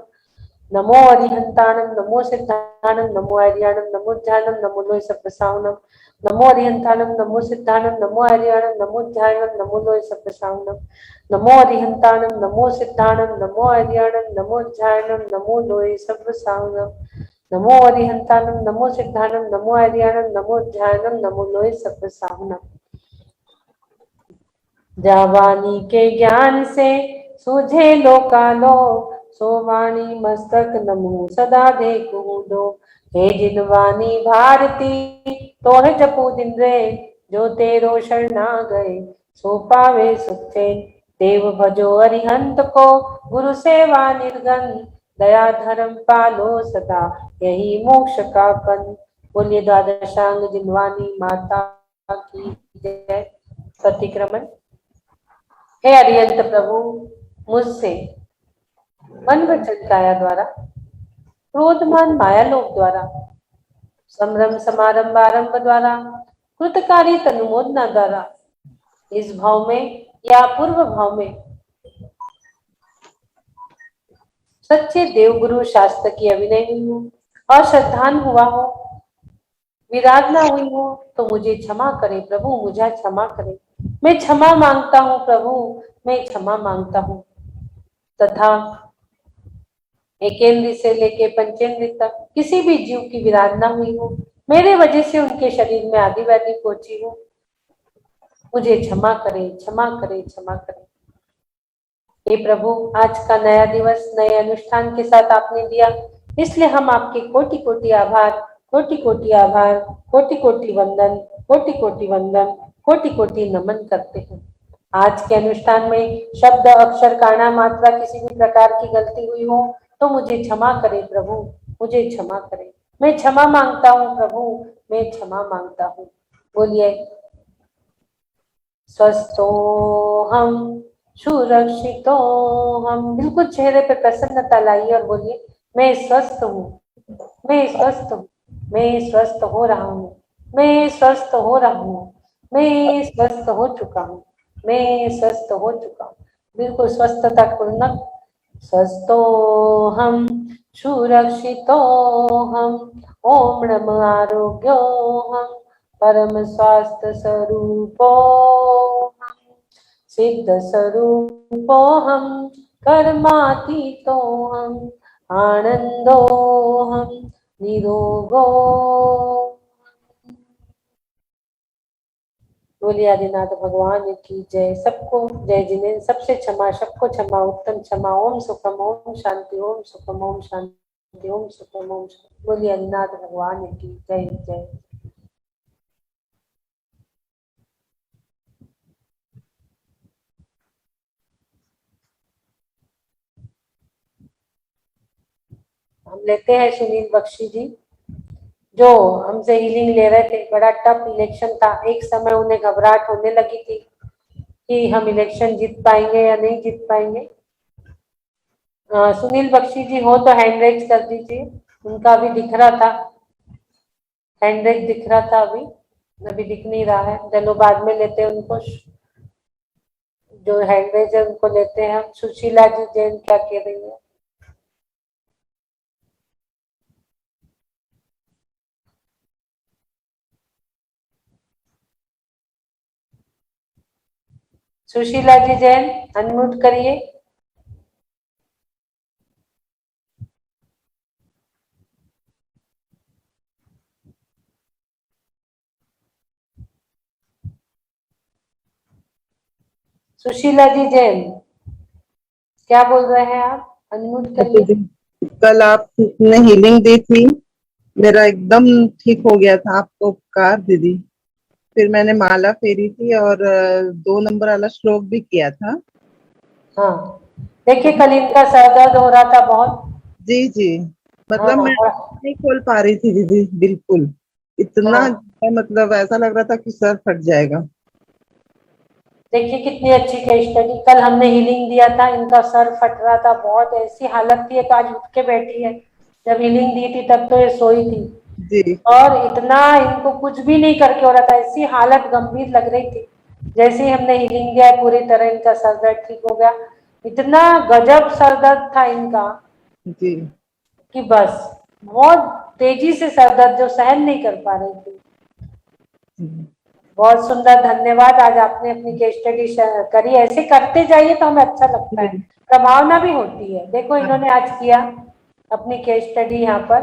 नमो अरिहंताणम, नमो सिद्धाणम, नमो आर्याणम, नमो उच्चारणम, नमो लय सब्रशाउणम, नमो अरिहंताणम, नमो सिद्धाणम, नमो आर्याणम, नमो उच्चारणम, नमो लय सब्रशाउणम, नमो अरिहंताणम, नमो सिद्धाणम, नमो आर्याणम, नमो उच्चारणम, नमो लय सब्रशाउणम, नमो अरिहंताणम, नमो सिद्धाणम, नमो आर्याणम, नमो उच्चारणम, नमो लय सब्रशाउणम। जावानी के ज्ञान से सूझे लोकालो, सोवाणी मस्तक नमो सदा देखूं दो। हे जिनवानी भारती तोह जपू दिन रे, जो तेरो शरणा गए सो पावे सुख चैन। देव भजो अरिहंत को गुरु सेवा निर्गन, दया धर्म पालो सदा यही मोक्ष का कन। बोलिए द्वादशांग जिनवानी माता की जय। प्रतिक्रमण। हे अरिहंत प्रभु, मुझसे मन वचन काया द्वारा, क्रोधमान माया लोभ द्वारा, संभ्रम समारंभ आरंभ द्वारा, कृतकारी तनुमोदना द्वारा, इस भाव में या पूर्व भाव में सच्चे देवगुरु शास्त्र की अभिनय हुई हो, अश्रद्धान हुआ हो, विराधना हुई हो तो मुझे क्षमा करे प्रभु, मुझे क्षमा करे। मैं क्षमा मांगता हूँ प्रभु, मैं क्षमा मांगता हूँ। तथा एकेंद्र से लेके पंचेंद्र तक किसी भी जीव की विराधना हुई हो, मेरे वजह से उनके शरीर में आदि व्याधि पहुंची हो, मुझे क्षमा करे, क्षमा करे, क्षमा करे। हे प्रभु, आज का नया दिवस नए अनुष्ठान के साथ आपने दिया, इसलिए हम आपके कोटि कोटि आभार, कोटि कोटि आभार, कोटि कोटि वंदन, कोटि कोटि वंदन, कोटि कोटि नमन करते हैं। आज के अनुष्ठान में शब्द अक्षर काना मात्रा किसी भी प्रकार की गलती हुई हो तो मुझे क्षमा करे प्रभु, मुझे क्षमा करे। मैं क्षमा मांगता हूँ प्रभु, मैं क्षमा मांगता हूँ। बोलिए स्वस्थो हम सुरक्षितो हम। बिल्कुल चेहरे पे प्रसन्नता लाइए और बोलिए मैं स्वस्थ हूँ, मैं स्वस्थ हूँ। मैं स्वस्थ हो रहा हूँ, मैं स्वस्थ हो रहा हूँ, मैं स्वस्थ हो चुका हूँ, मैं स्वस्थ हो चुका हूँ। बिल्कुल स्वस्थता पूर्णक। स्वस्थोऽहं सुरक्षितोऽहं ॐ नमः आरोग्योऽहं परम स्वास्थ्य स्वरूपोऽहं सिद्ध स्वरूपोऽहं कर्मातीतोऽहं आनंदोऽहं निरोगो। बोलिए आदिनाथ भगवान की जय। सबको जय जिन्हें सबसे क्षमा, सबको क्षमा, उत्तम क्षमा। ओम सुखम, ओम शांति, ओम सुखम, ओम शांति, ओम सुखम, ओम शांति। बोलिए आदिनाथ भगवान की जय जय। हम लेते हैं सुनील बख्शी जी, जो हमसे हीलिंग ले रहे थे। बड़ा टफ इलेक्शन था, एक समय उन्हें घबराहट होने लगी थी कि हम इलेक्शन जीत पाएंगे या नहीं जीत पाएंगे। सुनील बख्शी जी हो तो हैंड रेज कर दीजिए। उनका अभी दिख रहा था, हैंड रेज दिख रहा था, अभी अभी दिख नहीं रहा है। चलो बाद में लेते हैं उनको, जो हैंड रेज है उनको लेते हैं हम। सुशीला जी जैन क्या कह रही है? सुशीला जी जैन अनम्यूट करिए। सुशीला जी जैन क्या बोल रहे हैं आप? अनम्यूट करिए। कल आपने हीलिंग दी थी, मेरा एकदम ठीक हो गया था, आपका उपकार दीदी। फिर मैंने माला फेरी थी और 2 नंबर वाला श्लोक भी किया था। हाँ देखिए, कल इनका सर दर्द हो रहा था बहुत। जी जी, मतलब मैं हाँ नहीं खोल पा रही थी दीदी, बिल्कुल इतना, हाँ, मतलब ऐसा लग रहा था कि सर फट जाएगा। देखिए कितनी अच्छी केस स्टडी। कल हमने हीलिंग दिया था, इनका सर फट रहा था बहुत, ऐसी हालत थी। तो आज उठ के बैठी है, जब हीलिंग दी थी तब तो ये सोई थी। जी और इतना इनको कुछ भी नहीं करके हो रहा था, ऐसी हालत गंभीर लग रही थी। जैसे ही हमने हीलिंग दिया पूरी तरह इनका सर दर्द ठीक हो गया। इतना गजब सर दर्द था इनका जी कि बस, बहुत तेजी से सर दर्द जो सहन नहीं कर पा रही थी। बहुत सुंदर, धन्यवाद। आज आपने अपनी केस स्टडी करी। ऐसे करते जाइए तो हमें अच्छा लगता है, जी। प्रभावना भी होती है। देखो हाँ, इन्होंने आज किया अपनी केस स्टडी यहाँ पर,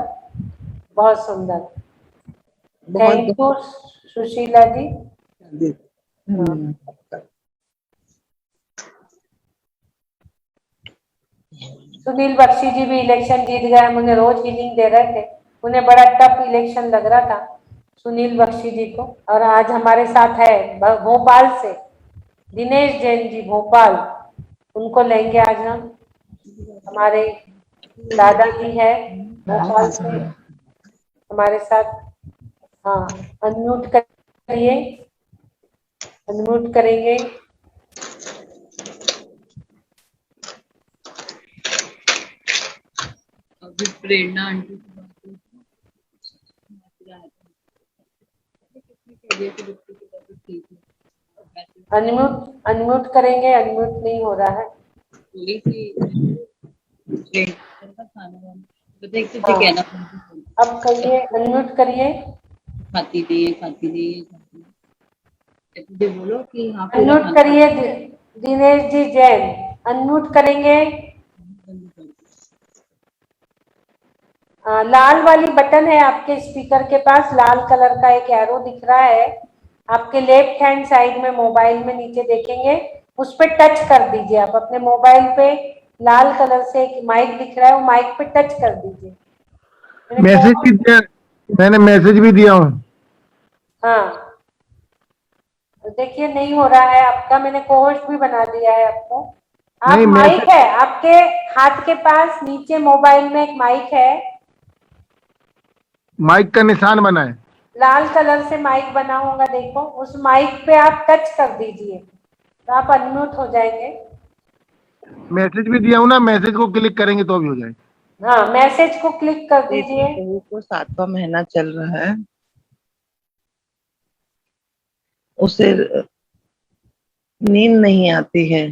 बहुत सुंदर। बहुत थैंक यू बहुत सुशीला जी। हाँ। धन्यवाद। सुनील बख्शी जी भी इलेक्शन जीत गए, हम उन्हें रोज हीलिंग दे रहे थे। उन्हें बड़ा टफ इलेक्शन लग रहा था सुनील बख्शी जी को। और आज हमारे साथ है भोपाल से दिनेश जैन जी, भोपाल। उनको लेंगे आज हम। हमारे दादाजी है भोपाल से हमारे साथ। हाँ, अनम्यूट करिए, अनम्यूट करेंगे। अभी प्रेरणा आंटी की बात हुई थी, अनम्यूट, अनम्यूट करेंगे, अनम्यूट नहीं हो रहा है। बोली थी प्रेरणा का खाना वाना बताइए, तुझे हाँ, कहना अब कहिए, अनम्यूट करिए। खाती थी ये खाती थी ये खाती थी, तुझे बोलो कि हाँ पूरा अनम्यूट खाना करिए दिनेश जी जैन, अनम्यूट करेंगे। बंद कर दो। लाल वाली बटन है आपके स्पीकर के पास, लाल कलर का एक एरो दिख रहा है आपके लेफ्ट हैंड साइड में, मोबाइल में नीचे देखेंगे, उस पर टच कर दीजिए। आप अपने मोबाइल पे लाल कलर से एक माइक दिख रहा है, वो माइक पे टच कर दीजिए। मैसेज भी दिया, मैंने मैसेज भी दिया हूँ। हाँ, देखिए नहीं हो रहा है आपका, मैंने कोहोस्ट भी बना दिया है आपको। आप नहीं माइक मैसेज, है आपके हाथ के पास, नीचे मोबाइल में एक माइक है, माइक का निशान बना है। लाल कलर से माइक बना होगा, देखो उस माइक पे आप टच कर दीजिए तो आप अनम्यूट हो जाएंगे। मैसेज भी दिया हूँ ना, मैसेज को क्लिक करेंगे तो भी हो जाएगा। हाँ, मैसेज को क्लिक कर बेटी दीजिए। बहू को 7वां महीना चल रहा है, उसे नींद नहीं आती है,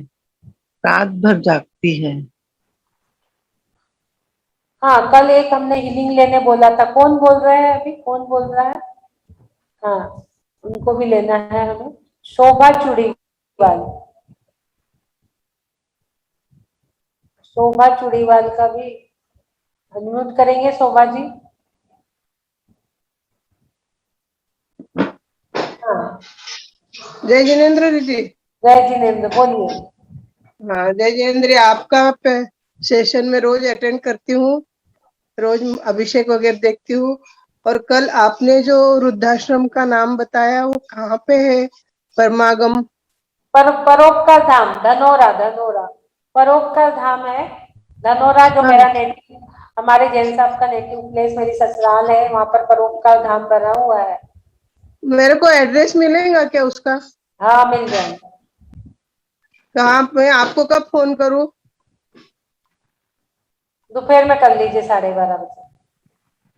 रात भर जागती है। हाँ, कल एक हमने हीलिंग लेने बोला था। कौन बोल रहा है अभी? कौन बोल रहा है? हाँ, उनको भी लेना है हमें। शोभा चूड़ीवाल, शोभा चूड़ीवाल का भी अनम्यूट करेंगे शोभा जी। हाँ, जय जिनेन्द्र दीदी। जय जिनेन्द्र, बोलिए। हाँ जय जिनेन्द्र, आपका सेशन में रोज अटेंड करती हूँ, रोज अभिषेक वगैरह देखती हूँ। और कल आपने जो वृद्धाश्रम का नाम बताया वो कहाँ पे है? परमागम परोपकार धाम, धनोरा, धनोरा परोपकार धाम है। धनोरा जो हाँ, मेरा नेटिव, हमारे जैन साहब का नेटिव प्लेस, मेरी ससुराल है, वहां पर परोपकार धाम बना हुआ है। मेरे को एड्रेस मिलेगा क्या उसका? हाँ, मिल जाएगा। कहाँ पे? आपको कब फोन करूँ? दोपहर में कर लीजिए 12:30 बजे।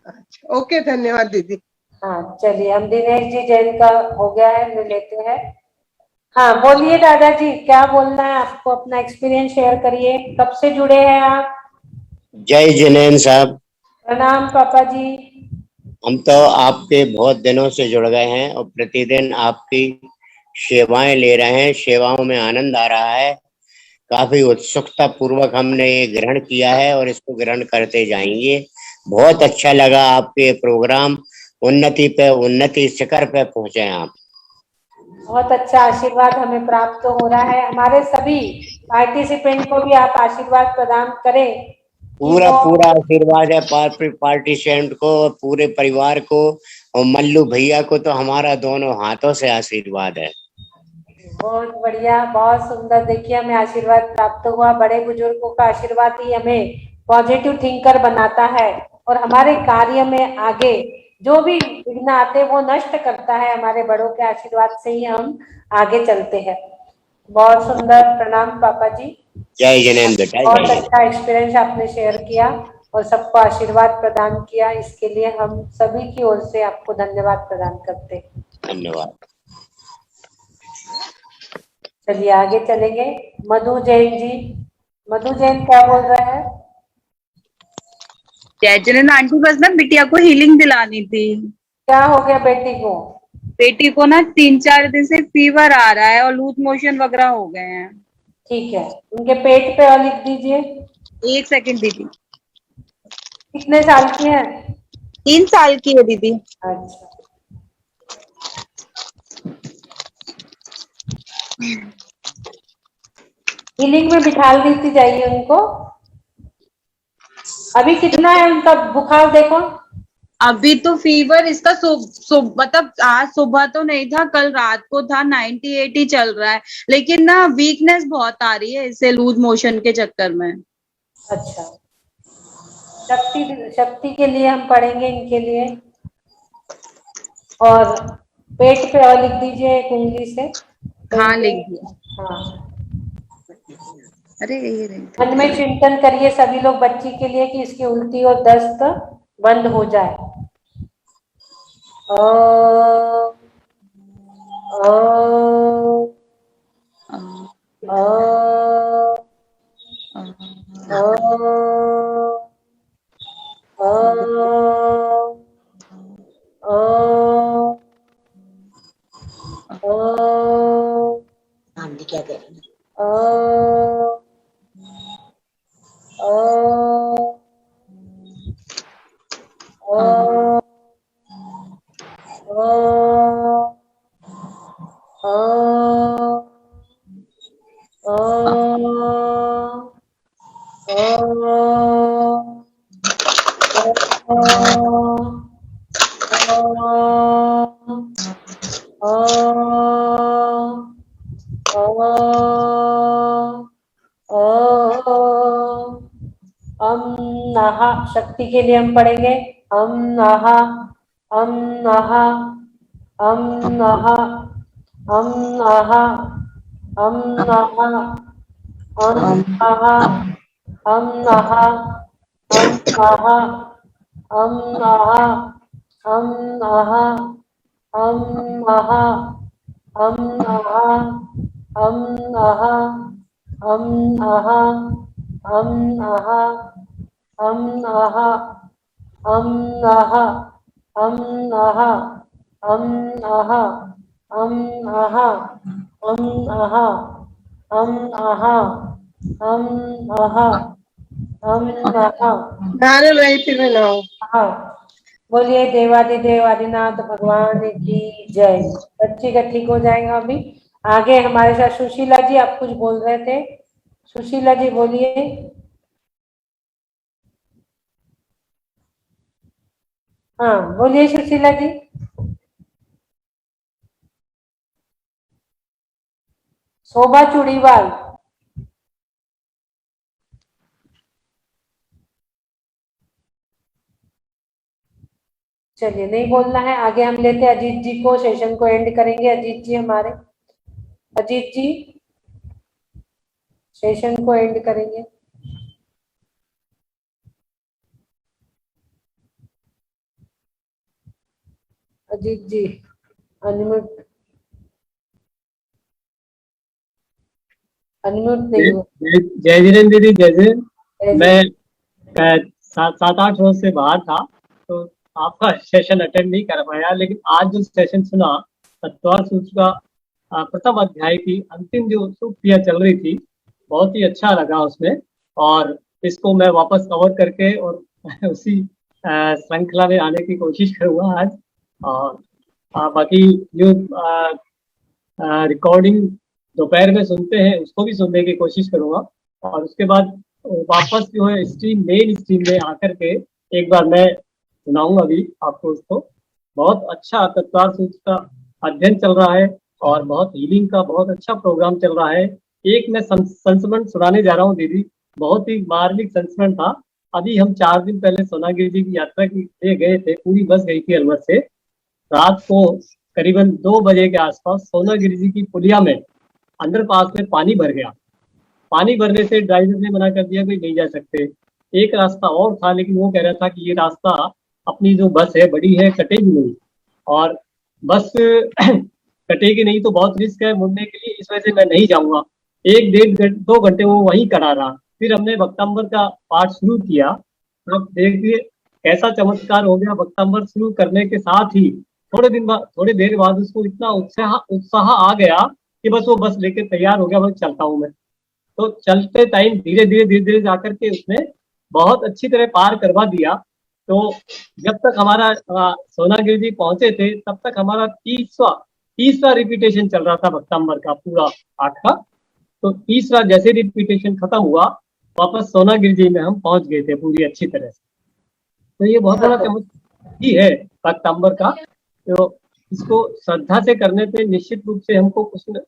अच्छा, ओके, धन्यवाद दीदी। हाँ, चलिए, हम दिनेश जी जैन का हो गया है, ले लेते हैं। हाँ, बोलिए दादाजी, क्या बोलना है आपको? अपना एक्सपीरियंस शेयर करिए। कब से जुड़े हैं आप? जय जिनेन साहब। प्रणाम पापा जी। हम तो आपके बहुत दिनों से जुड़ गए हैं और प्रतिदिन आपकी सेवाएं ले रहे हैं, सेवाओं में आनंद आ रहा है। काफी उत्सुकता पूर्वक हमने ये ग्रहण किया है और इसको ग्रहण करते जाएंगे। बहुत अच्छा लगा आपके ये प्रोग्राम। उन्नति पे उन्नति शिखर पे पहुंचे आप। बहुत अच्छा आशीर्वाद हमें प्राप्त हो रहा है। हमारे सभी पार्टिसिपेंट को भी आप आशीर्वाद प्रदान करें कि पूरा वो पूरा आशीर्वाद है पार्टिसिपेंट को, पूरे परिवार को, और मल्लू भैया को तो हमारा दोनों हाथों से आशीर्वाद है। बहुत बढ़िया, बहुत सुंदर। देखिए, हमें आशीर्वाद प्राप्त हुआ। बड़े बुजुर्गों का आशीर्वाद ही हमें पॉजिटिव थिंकर बनाता है और हमारे कार्य में आगे जो भी विघ्न आते वो नष्ट करता है। हमारे बड़ों के आशीर्वाद से ही हम आगे चलते हैं। बहुत सुंदर, प्रणाम पापा जी। जय जिनेन्द्र बेटा, बहुत जय। अच्छा एक्सपीरियंस आपने शेयर किया और सबको आशीर्वाद प्रदान किया। इसके लिए हम सभी की ओर से आपको धन्यवाद प्रदान करते हैं। धन्यवाद। चलिए आगे चलेंगे। मधु जैन जी, मधु जैन क्या बोल रहे हैं? जय जिनेन्द्र आंटी, बस ना बिटिया को हीलिंग दिलानी थी। क्या हो गया बेटी को? बेटी को ना 3-4 दिन से फीवर आ रहा है और लूज मोशन वगैरह हो गए हैं। ठीक है, उनके पेट पे और लिख दीजिए। 1 सेकंड दीदी। कितने साल की है? 3 साल की है दीदी। अच्छा, हीलिंग में बिठा देती जाइए उनको। अभी कितना है उनका बुखार देखो? अभी तो फीवर इसका मतलब आज सुबह तो नहीं था, कल रात को था। 98 ही चल रहा है, लेकिन ना वीकनेस बहुत आ रही है इससे लूज मोशन के चक्कर में। अच्छा, शक्ति शक्ति के लिए हम पढ़ेंगे इनके लिए। और पेट पे और लिख दीजिए एक उंगली से। हाँ, लिख दिया। हाँ, अरे ये रही। मन में चिंतन करिए सभी लोग बच्ची के लिए कि इसकी उल्टी और दस्त बंद हो जाए। ओम ओम ओम ओम ओम ओम। नाम क्या कह रहे हैं? ओम ओम ओम ओम ओम शक्ति के लिए हम पढ़ेंगे। हम नहा, हम नहा, हम नहा, हम नहा, हम नहा, हम नहा, हम नहा, हम आहा आहा आहा आहा आहा आहा आहा आहा आहा आहा आहा आहा आहा आहा आहा आहा आहा नहाने नहीं, फिर मैं नहाऊं। हाँ, बोलिए देवादिदेव आदिनाथ भगवान की जय। बच्ची का ठीक हो जाएगा अभी। आगे हमारे साथ सुशीला जी, आप कुछ बोल रहे थे। सुशीला जी बोलिए। हाँ बोलिए सुशीला जी। शोभा चूड़ीवाल। चलिए नहीं बोलना है। आगे हम लेते हैं अजीत जी को, सेशन को एंड करेंगे। अजीत जी हमारे, अजीत जी सेशन को एंड करेंगे। अजीत जी अनम्यूट, अनम्यूट नहीं हो। जय जिनेन्द्र दीदी, जय जय। जय मैं 7-8 रोज से बाहर था, तो आपका सेशन अटेंड नहीं कर पाया, लेकिन आज जो सेशन सुना, तत्वार सूत्र का प्रथम अध्याय की अंतिम जो सूक्तियां चल रही थी, बहुत ही अच्छा लगा उसमें। और इसको मैं वापस कवर करके और उसी श्रृंखला में आने की कोशिश करूंगा आज। और बाकी जो रिकॉर्डिंग दोपहर में सुनते हैं उसको भी सुनने की कोशिश करूंगा। और उसके बाद वापस जो है मेन स्ट्रीम में आकर के एक बार मैं सुनाऊंगा भी आपको उसको। बहुत अच्छा तत्वार सूत्र का अध्ययन चल रहा है और बहुत हीलिंग का बहुत अच्छा प्रोग्राम चल रहा है। एक मैं संस्मरण सुनाने जा रहा हूँ दीदी, बहुत ही मार्मिक संस्मरण था। अभी हम 4 दिन पहले सोनागिरी जी की यात्रा के लिए गए थे, पूरी बस गई थी अलवर से। रात को करीबन 2 बजे के आसपास सोनागिरी जी की पुलिया में अंडरपास में पानी भर गया। पानी भरने से ड्राइवर ने मना कर दिया कि नहीं जा सकते। एक रास्ता और था, लेकिन वो कह रहा था कि ये रास्ता अपनी जो बस है बड़ी है, कटेगी नहीं, और बस कटेगी नहीं तो बहुत रिस्क है मुड़ने के लिए, इस वजह से मैं नहीं जाऊंगा। 1-1.5-2 घंटे वो वहीं खड़ा रहा। फिर हमने भक्तांबर का पाठ शुरू किया। अब देखिए कैसा चमत्कार हो गया। भक्तांबर शुरू करने के साथ ही थोड़ी देर बाद उसको इतना उत्साह आ गया कि बस वो बस लेके तैयार हो गया, बस चलता हूँ मैं। तो चलते टाइम धीरे धीरे जाकर के उसने बहुत अच्छी तरह पार करवा दिया। तो जब तक हमारा सोनागिरी जी पहुंचे थे, तब तक हमारा तीसरा रिपीटेशन चल रहा था भक्तांबर का, पूरा पाठ का। तो तीसरा जैसे रिपीटेशन खत्म हुआ, वापस सोनागिरी जी में हम पहुंच गए थे पूरी अच्छी तरह से। तो ये बहुत बड़ा चमत्कार ही है भक्तांबर का। तो इसको श्रद्धा से करने पे निश्चित रूप से हमको उसमें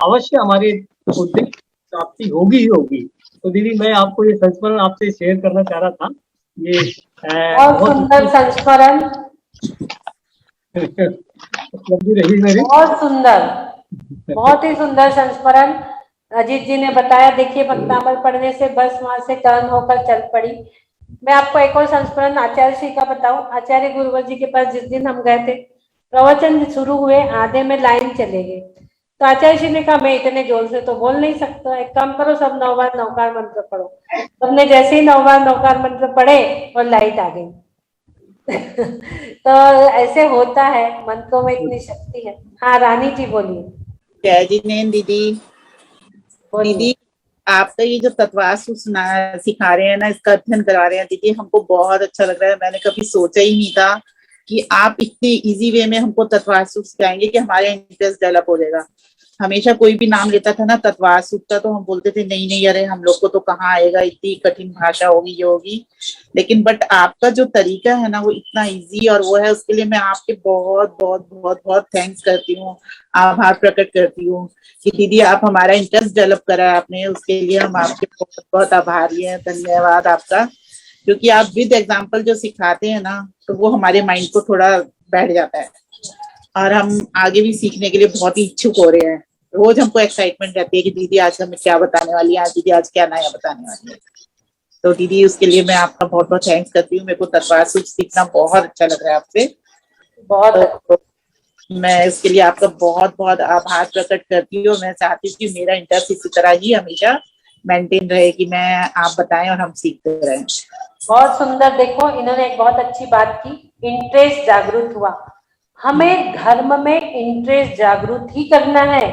अवश्य हमारे उद्देश्य प्राप्ति होगी ही होगी। तो दीदी मैं आपको ये संस्मरण आपसे शेयर करना चाह रहा था। ये बहुत सुंदर संस्मरण उपलब्धि रही मेरी। बहुत सुंदर, बहुत ही सुंदर संस्मरण अजीत जी ने बताया। देखिए भक्तांबर पढ़ने से बस वहां से टर्न होकर चल पड़ी। मैं आपको एक और संस्मरण आचार्य श्री का बताऊं। आचार्य गुरुवर जी के पास जिस दिन हम गए थे, प्रवचन शुरू हुए, आधे में लाइन चले गए। तो आचार्य जी ने कहा मैं इतने जोर से तो बोल नहीं सकता, एक काम करो सब 9 बार नौकार मंत्र पढ़ो। सबने जैसे ही 9 बार नौकार मंत्र पढ़े और लाइट आ गई। तो ऐसे होता है, मंत्रों में इतनी शक्ति है। हाँ रानी जी बोलिए। जय जिनेन्द्र दीदी। दीदी आपका ये जो तत्वास्तु सिखा रहे हैं ना, इसका अध्ययन करा रहे हैं दीदी, हमको बहुत अच्छा लग रहा है। मैंने कभी सोचा ही नहीं था कि आप इतने इजी वे में हमको तत्वास्तु सिखाएंगे कि हमारे इंटरेस्ट डेवलप हो जाएगा। हमेशा कोई भी नाम लेता था ना तत्वास्तु का, तो हम बोलते थे नहीं नहीं अरे हम लोग को तो कहाँ आएगा, इतनी कठिन भाषा होगी ये होगी। लेकिन बट आपका जो तरीका है ना वो इतना इजी और वो है, उसके लिए मैं आपके बहुत बहुत बहुत बहुत थैंक्स करती हूँ, आभार प्रकट करती हूँ कि दीदी आप हमारा इंटरेस्ट डेवलप करा आपने। उसके लिए हम आपके बहुत बहुत आभारी हैं। धन्यवाद आपका, क्योंकि आप विद एग्जाम्पल जो सिखाते हैं ना, तो वो हमारे माइंड को थोड़ा बैठ जाता है और हम आगे भी सीखने के लिए बहुत ही इच्छुक हो रहे हैं। रोज हमको एक्साइटमेंट रहती है कि दीदी आज हमें क्या बताने वाली है, आज दीदी आज क्या नया बताने वाली है। तो दीदी उसके लिए मैं आपका बहुत बहुत थैंक्स करती हूँ। मेरे को तत्वार सूत्र सीखना बहुत अच्छा लग रहा है आपसे। बहुत तो मैं इसके लिए आपका बहुत बहुत आभार प्रकट करती हूँ। मैं चाहती हूँ कि मेरा इंटरेस्ट इसी तरह ही हमेशा मेंटेन रहे, कि मैं आप बताएं और हम सीखते रहें। बहुत सुंदर। देखो इन्होंने एक बहुत अच्छी बात की, इंटरेस्ट जागरूक हुआ। हमें धर्म में इंटरेस्ट जागरूक ही करना है,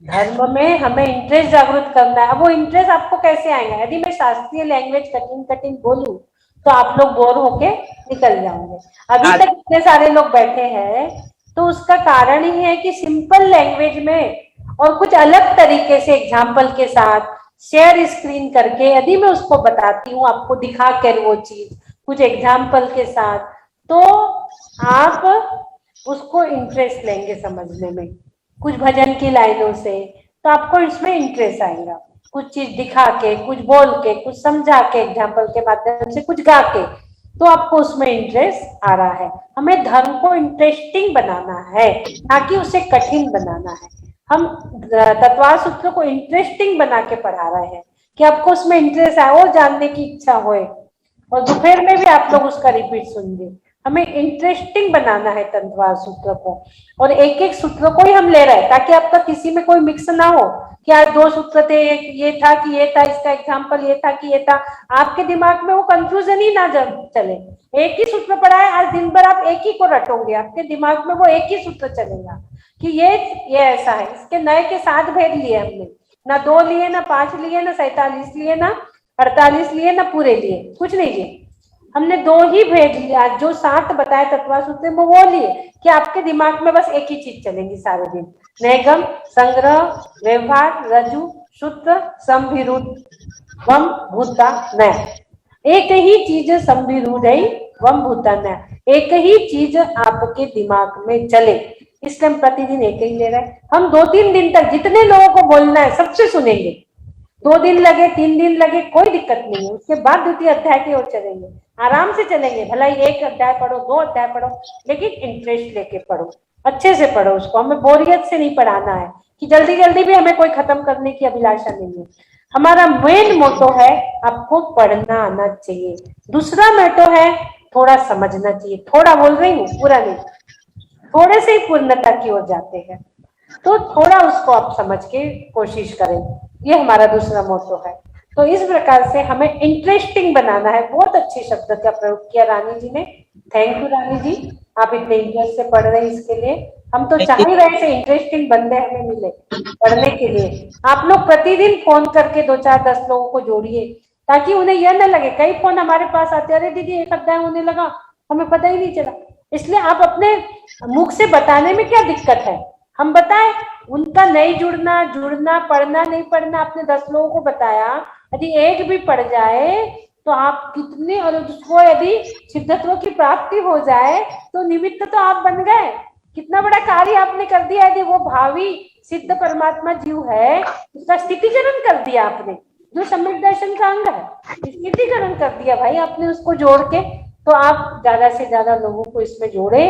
धर्म में हमें इंटरेस्ट जागरूक करना है। अब वो इंटरेस्ट आपको कैसे आएगा? यदि मैं शास्त्रीय लैंग्वेज कठिन कठिन बोलूं तो आप लोग बोर होके निकल जाओगे। अभी तक इतने सारे लोग बैठे हैं तो उसका कारण ही है कि सिंपल लैंग्वेज में और कुछ अलग तरीके से एग्जाम्पल के साथ शेयर स्क्रीन करके यदि मैं उसको बताती हूँ, आपको दिखा कर वो चीज कुछ एग्जाम्पल के साथ, तो आप उसको इंटरेस्ट लेंगे समझने में। कुछ भजन की लाइनों से तो आपको इसमें इंटरेस्ट आएगा, कुछ चीज दिखा के, कुछ बोल के, कुछ समझा के, एग्जाम्पल के माध्यम से, कुछ गा के, तो आपको उसमें इंटरेस्ट आ रहा है। हमें धर्म को इंटरेस्टिंग बनाना है, ना कि उसे कठिन बनाना है। हम तत्वार सूत्र को इंटरेस्टिंग बना के पढ़ा रहे हैं कि आपको उसमें इंटरेस्ट आए और जानने की इच्छा होए, और दोपहर में भी आप लोग उसका रिपीट सुनिए। हमें इंटरेस्टिंग बनाना है तत्वार सूत्र को, और एक एक सूत्र को ही हम ले रहे हैं ताकि आपका किसी में कोई मिक्स ना हो कि आज 2 सूत्र थे, एक ये था कि ये था, इसका एग्जाम्पल ये था कि ये था। आपके दिमाग में वो कंफ्यूजन ही ना चले। एक ही सूत्र पढ़ा है, आज दिन भर आप एक ही को रटोगे, आपके दिमाग में वो एक ही सूत्र चलेगा कि ये ऐसा है। इसके नए के 7 भेद लिए हमने, ना 2 लिए, ना 5 लिए, ना 47 लिए, ना 48 लिए, ना पूरे लिए, कुछ नहीं लिए। हमने 2 ही भेद लिया, जो 7 बताए तत्वार सूत्र में वो लिए कि आपके दिमाग में बस एक ही चीज चलेगी सारे दिन। नैगम, संग्रह, व्यवहार, रजु, सूत्र, संभिरूढ़, वम भूता नय। एक ही चीज संभिरूढ़ वम भूता नय, एक ही चीज आपके दिमाग में चले, इसलिए हम प्रतिदिन एक ही ले रहे हैं। हम 2-3 दिन तक जितने लोगों को बोलना है सबसे सुनेंगे, 2 दिन लगे, 3 दिन लगे, कोई दिक्कत नहीं है। उसके बाद द्वितीय अध्याय की ओर चलेंगे, आराम से चलेंगे। भला 1 अध्याय पढ़ो, 2 अध्याय पढ़ो, लेकिन इंटरेस्ट लेके पढ़ो, अच्छे से पढ़ो उसको। हमें बोरियत से नहीं पढ़ाना है कि जल्दी जल्दी भी हमें कोई खत्म करने की अभिलाषा नहीं है। हमारा मेन मोटो है आपको पढ़ना आना चाहिए। दूसरा मोटो है थोड़ा समझना चाहिए। थोड़ा बोल रही हूँ, पूरा नहीं, थोड़े से ही पूर्णता की ओर जाते हैं, तो थोड़ा उसको आप समझ के कोशिश करें, ये हमारा दूसरा मोटो है। तो इस प्रकार से हमें इंटरेस्टिंग बनाना है। बहुत अच्छे शब्द का प्रयोग किया रानी जी ने, थैंक यू रानी जी, आप इतने इंटरेस्ट से पढ़ रहे हैं इसके लिए। हम तो चाह ही रहे थे इंटरेस्टिंग बंदे हमें मिले पढ़ने के लिए। आप लोग प्रतिदिन फोन करके 2-4-10 लोगों को जोड़िए, ताकि उन्हें यह न लगे, कई फोन हमारे पास आते, अरे दीदी 1 अध्याय होने लगा, हमें पता ही नहीं चला। इसलिए आप अपने मुख से बताने में क्या दिक्कत है, हम बताएं। उनका नहीं जुड़ना, पढ़ना नहीं पढ़ना, आपने 10 लोगों को बताया, यदि एक भी पढ़ जाए तो आप कितने, और उसको यदि सिद्धत्व की प्राप्ति हो जाए तो निमित्त तो आप बन गए। कितना बड़ा कार्य आपने कर दिया। यदि वो भावी सिद्ध परमात्मा जीव है, उसका स्थितिकरण कर दिया आपने, जो सम्यक दर्शन का अंग है, स्थितिकरण कर दिया भाई आपने उसको जोड़ के। तो आप ज्यादा से ज्यादा लोगों को इसमें जोड़े।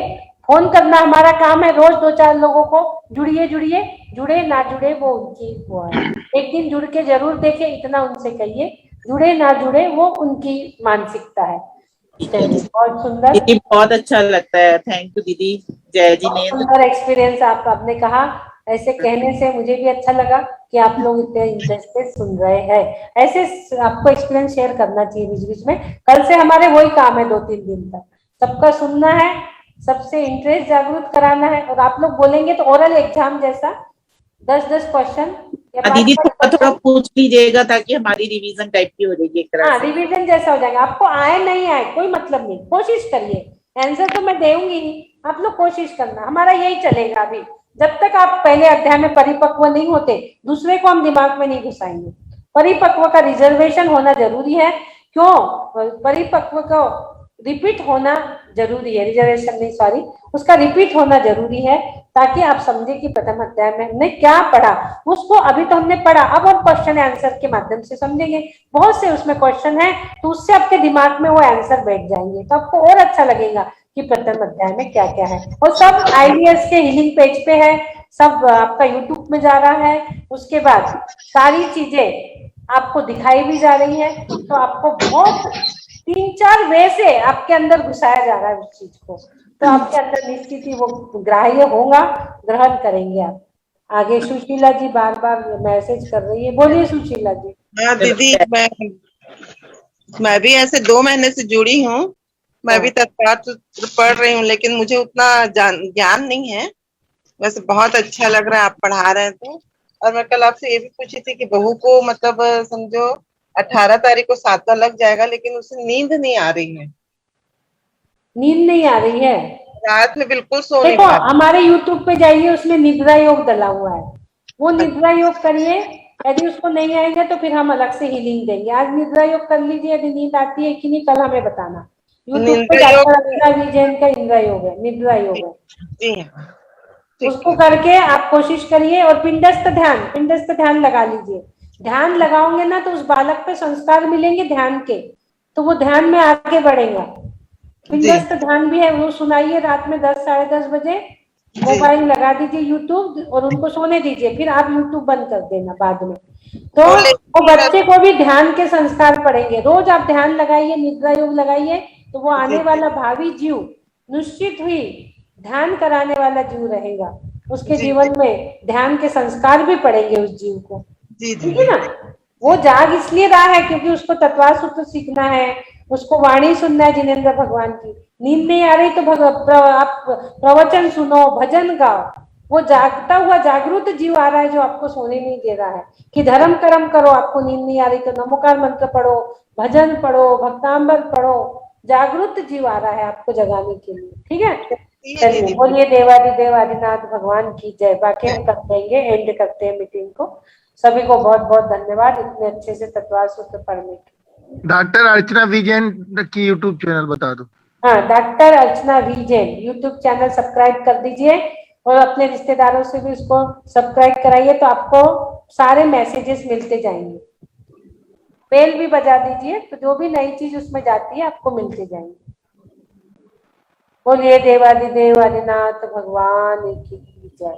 फोन करना हमारा काम है, रोज 2-4 लोगों को जुड़िए, जुड़े ना जुड़े वो उनकी वो है। एक दिन जुड़ के जरूर देखें, इतना उनसे कहिए, जुड़े ना जुड़े वो उनकी मानसिकता है। बहुत सुंदर दीदी, बहुत अच्छा लगता है। थैंक यू दीदी, जय जिनेंद्र। सुंदर एक्सपीरियंस आपने कहा। ऐसे कहने से मुझे भी अच्छा लगा कि आप लोग इतने इंटरेस्ट से सुन रहे हैं। ऐसे आपको एक्सपीरियंस शेयर करना चाहिए बीच बीच में। कल से हमारे वही काम है, 2-3 दिन तक सबका सुनना है, सबसे इंटरेस्ट जागरूक कराना है। और आप लोग बोलेंगे तो ओरल एग्जाम जैसा 10-10 क्वेश्चन दीदी थोड़ा थोड़ा पूछ लीजिएगा, ताकि हमारी रिवीजन टाइप की हो जाएगी एक तरह से। रिवीजन जैसा हो जाएगा। आपको आए नहीं आए कोई मतलब नहीं, कोशिश करिए। आंसर तो मैं दूंगी ही, आप लोग कोशिश करना। हमारा यही चलेगा अभी, जब तक आप पहले अध्याय में परिपक्व नहीं होते, दूसरे को हम दिमाग में नहीं घुसाएंगे। परिपक्व का रिजर्वेशन होना जरूरी है। क्यों? परिपक्व को रिपीट होना जरूरी है, रिजर्वेशन नहीं, सॉरी, उसका रिपीट होना जरूरी है, ताकि आप समझे कि प्रथम अध्याय में हमने क्या पढ़ा। उसको अभी तो हमने पढ़ा, अब हम क्वेश्चन आंसर के माध्यम से समझेंगे। बहुत से उसमें क्वेश्चन है, तो उससे आपके दिमाग में वो आंसर बैठ जाएंगे, तो आपको और अच्छा लगेगा कि प्रथम अध्याय में क्या क्या है। और सब IVS के हीलिंग पेज पे है, सब आपका यूट्यूब में जा रहा है। उसके बाद सारी चीजें आपको दिखाई भी जा रही है, तो आपको बहुत 3-4 वे से आपके अंदर घुसाया जा रहा है उस चीज को, तो आपके अंदर निश्चित ही वो ग्राह्य होगा, ग्रहण करेंगे आप। आगे सुशीला जी बार बार मैसेज कर रही है, बोलिए सुशीला जी। हाँ दीदी, मैं भी ऐसे 2 महीने से जुड़ी हूँ। मैं भी तत्काल पढ़ रही हूँ, लेकिन मुझे उतना ज्ञान नहीं है। वैसे बहुत अच्छा लग रहा है आप पढ़ा रहे हैं तो। और मैं कल आपसे ये भी पूछी थी कि बहू को मतलब समझो 18 तारीख को 7वां लग जाएगा, लेकिन उसे नींद नहीं आ रही है, नींद नहीं आ रही है? रात में बिल्कुल सो नहीं देखो पा रही। हमारे YouTube पे जाइए, उसमें निद्रा योग डला हुआ है, वो निद्रा योग करिए। यदि उसको नहीं आएगा तो फिर हम अलग से हीलिंग देंगे। आज निद्रा योग कर लीजिए, यदि नींद आती है कि नहीं कल हमें बताना। YouTube पे निद्रा योग, डॉक्टर अर्चना विजयन का इंद्रा योग है, निद्रा योग है, जी हाँ, ठीक उसको है। करके आप कोशिश करिए। और पिंडस्थ ध्यान लगा लीजिए। ध्यान लगाओगे ना तो उस बालक पे संस्कार मिलेंगे ध्यान के, तो वो ध्यान में आगे बढ़ेगा। पिंडस्थ ध्यान भी है, वो सुनाइए रात में 10 साढ़े 10 बजे। मोबाइल लगा दीजिए यूट्यूब और उनको सोने दीजिए, फिर आप यूट्यूब बंद कर देना बाद में। तो वो बच्चे को भी ध्यान के संस्कार पड़ेंगे। रोज आप ध्यान लगाइए, निद्रा योग लगाइए, तो वो आने वाला भावी जीव निश्चित ही ध्यान कराने वाला जीव रहेगा। उसके जीवन में ध्यान के संस्कार भी पड़ेंगे उस जीव को, ठीक है ना। वो जाग इसलिए रहा है क्योंकि उसको तत्वार सूत्र सीखना है, उसको वाणी सुनना है जिनेंद्र भगवान की। नींद नहीं आ रही तो आप प्रवचन सुनो, भजन गाओ। वो जागता हुआ जागरूक जीव आ रहा है जो आपको सोने नहीं दे रहा है कि धर्म कर्म करो। आपको नींद नहीं आ रही तो नमोकार मंत्र पढ़ो, भजन पढ़ो, भक्तांबर पढ़ो। जागरूक जीव आ रहा है आपको जगाने के लिए, ठीक है। चलिए, बोलिए देवादिदेव आदिनाथ भगवान की जय। बाकी हम कर देंगे, एंड करते हैं मीटिंग को। सभी को बहुत बहुत धन्यवाद इतने अच्छे से तत्वार सूत्र पढ़ने के। डॉक्टर अर्चना विजयन की यूट्यूब चैनल बता दो। हाँ, डॉक्टर अर्चना विजयन यूट्यूब चैनल सब्सक्राइब कर दीजिए और अपने रिश्तेदारों से भी उसको सब्सक्राइब कराइए, तो आपको सारे मैसेजेस मिलते जाएंगे। बेल भी बजा दीजिए, तो जो भी नई चीज उसमें जाती है आपको मिलते जाएंगे। बोलिए देवादिदेव आदिनाथ भगवान की जय।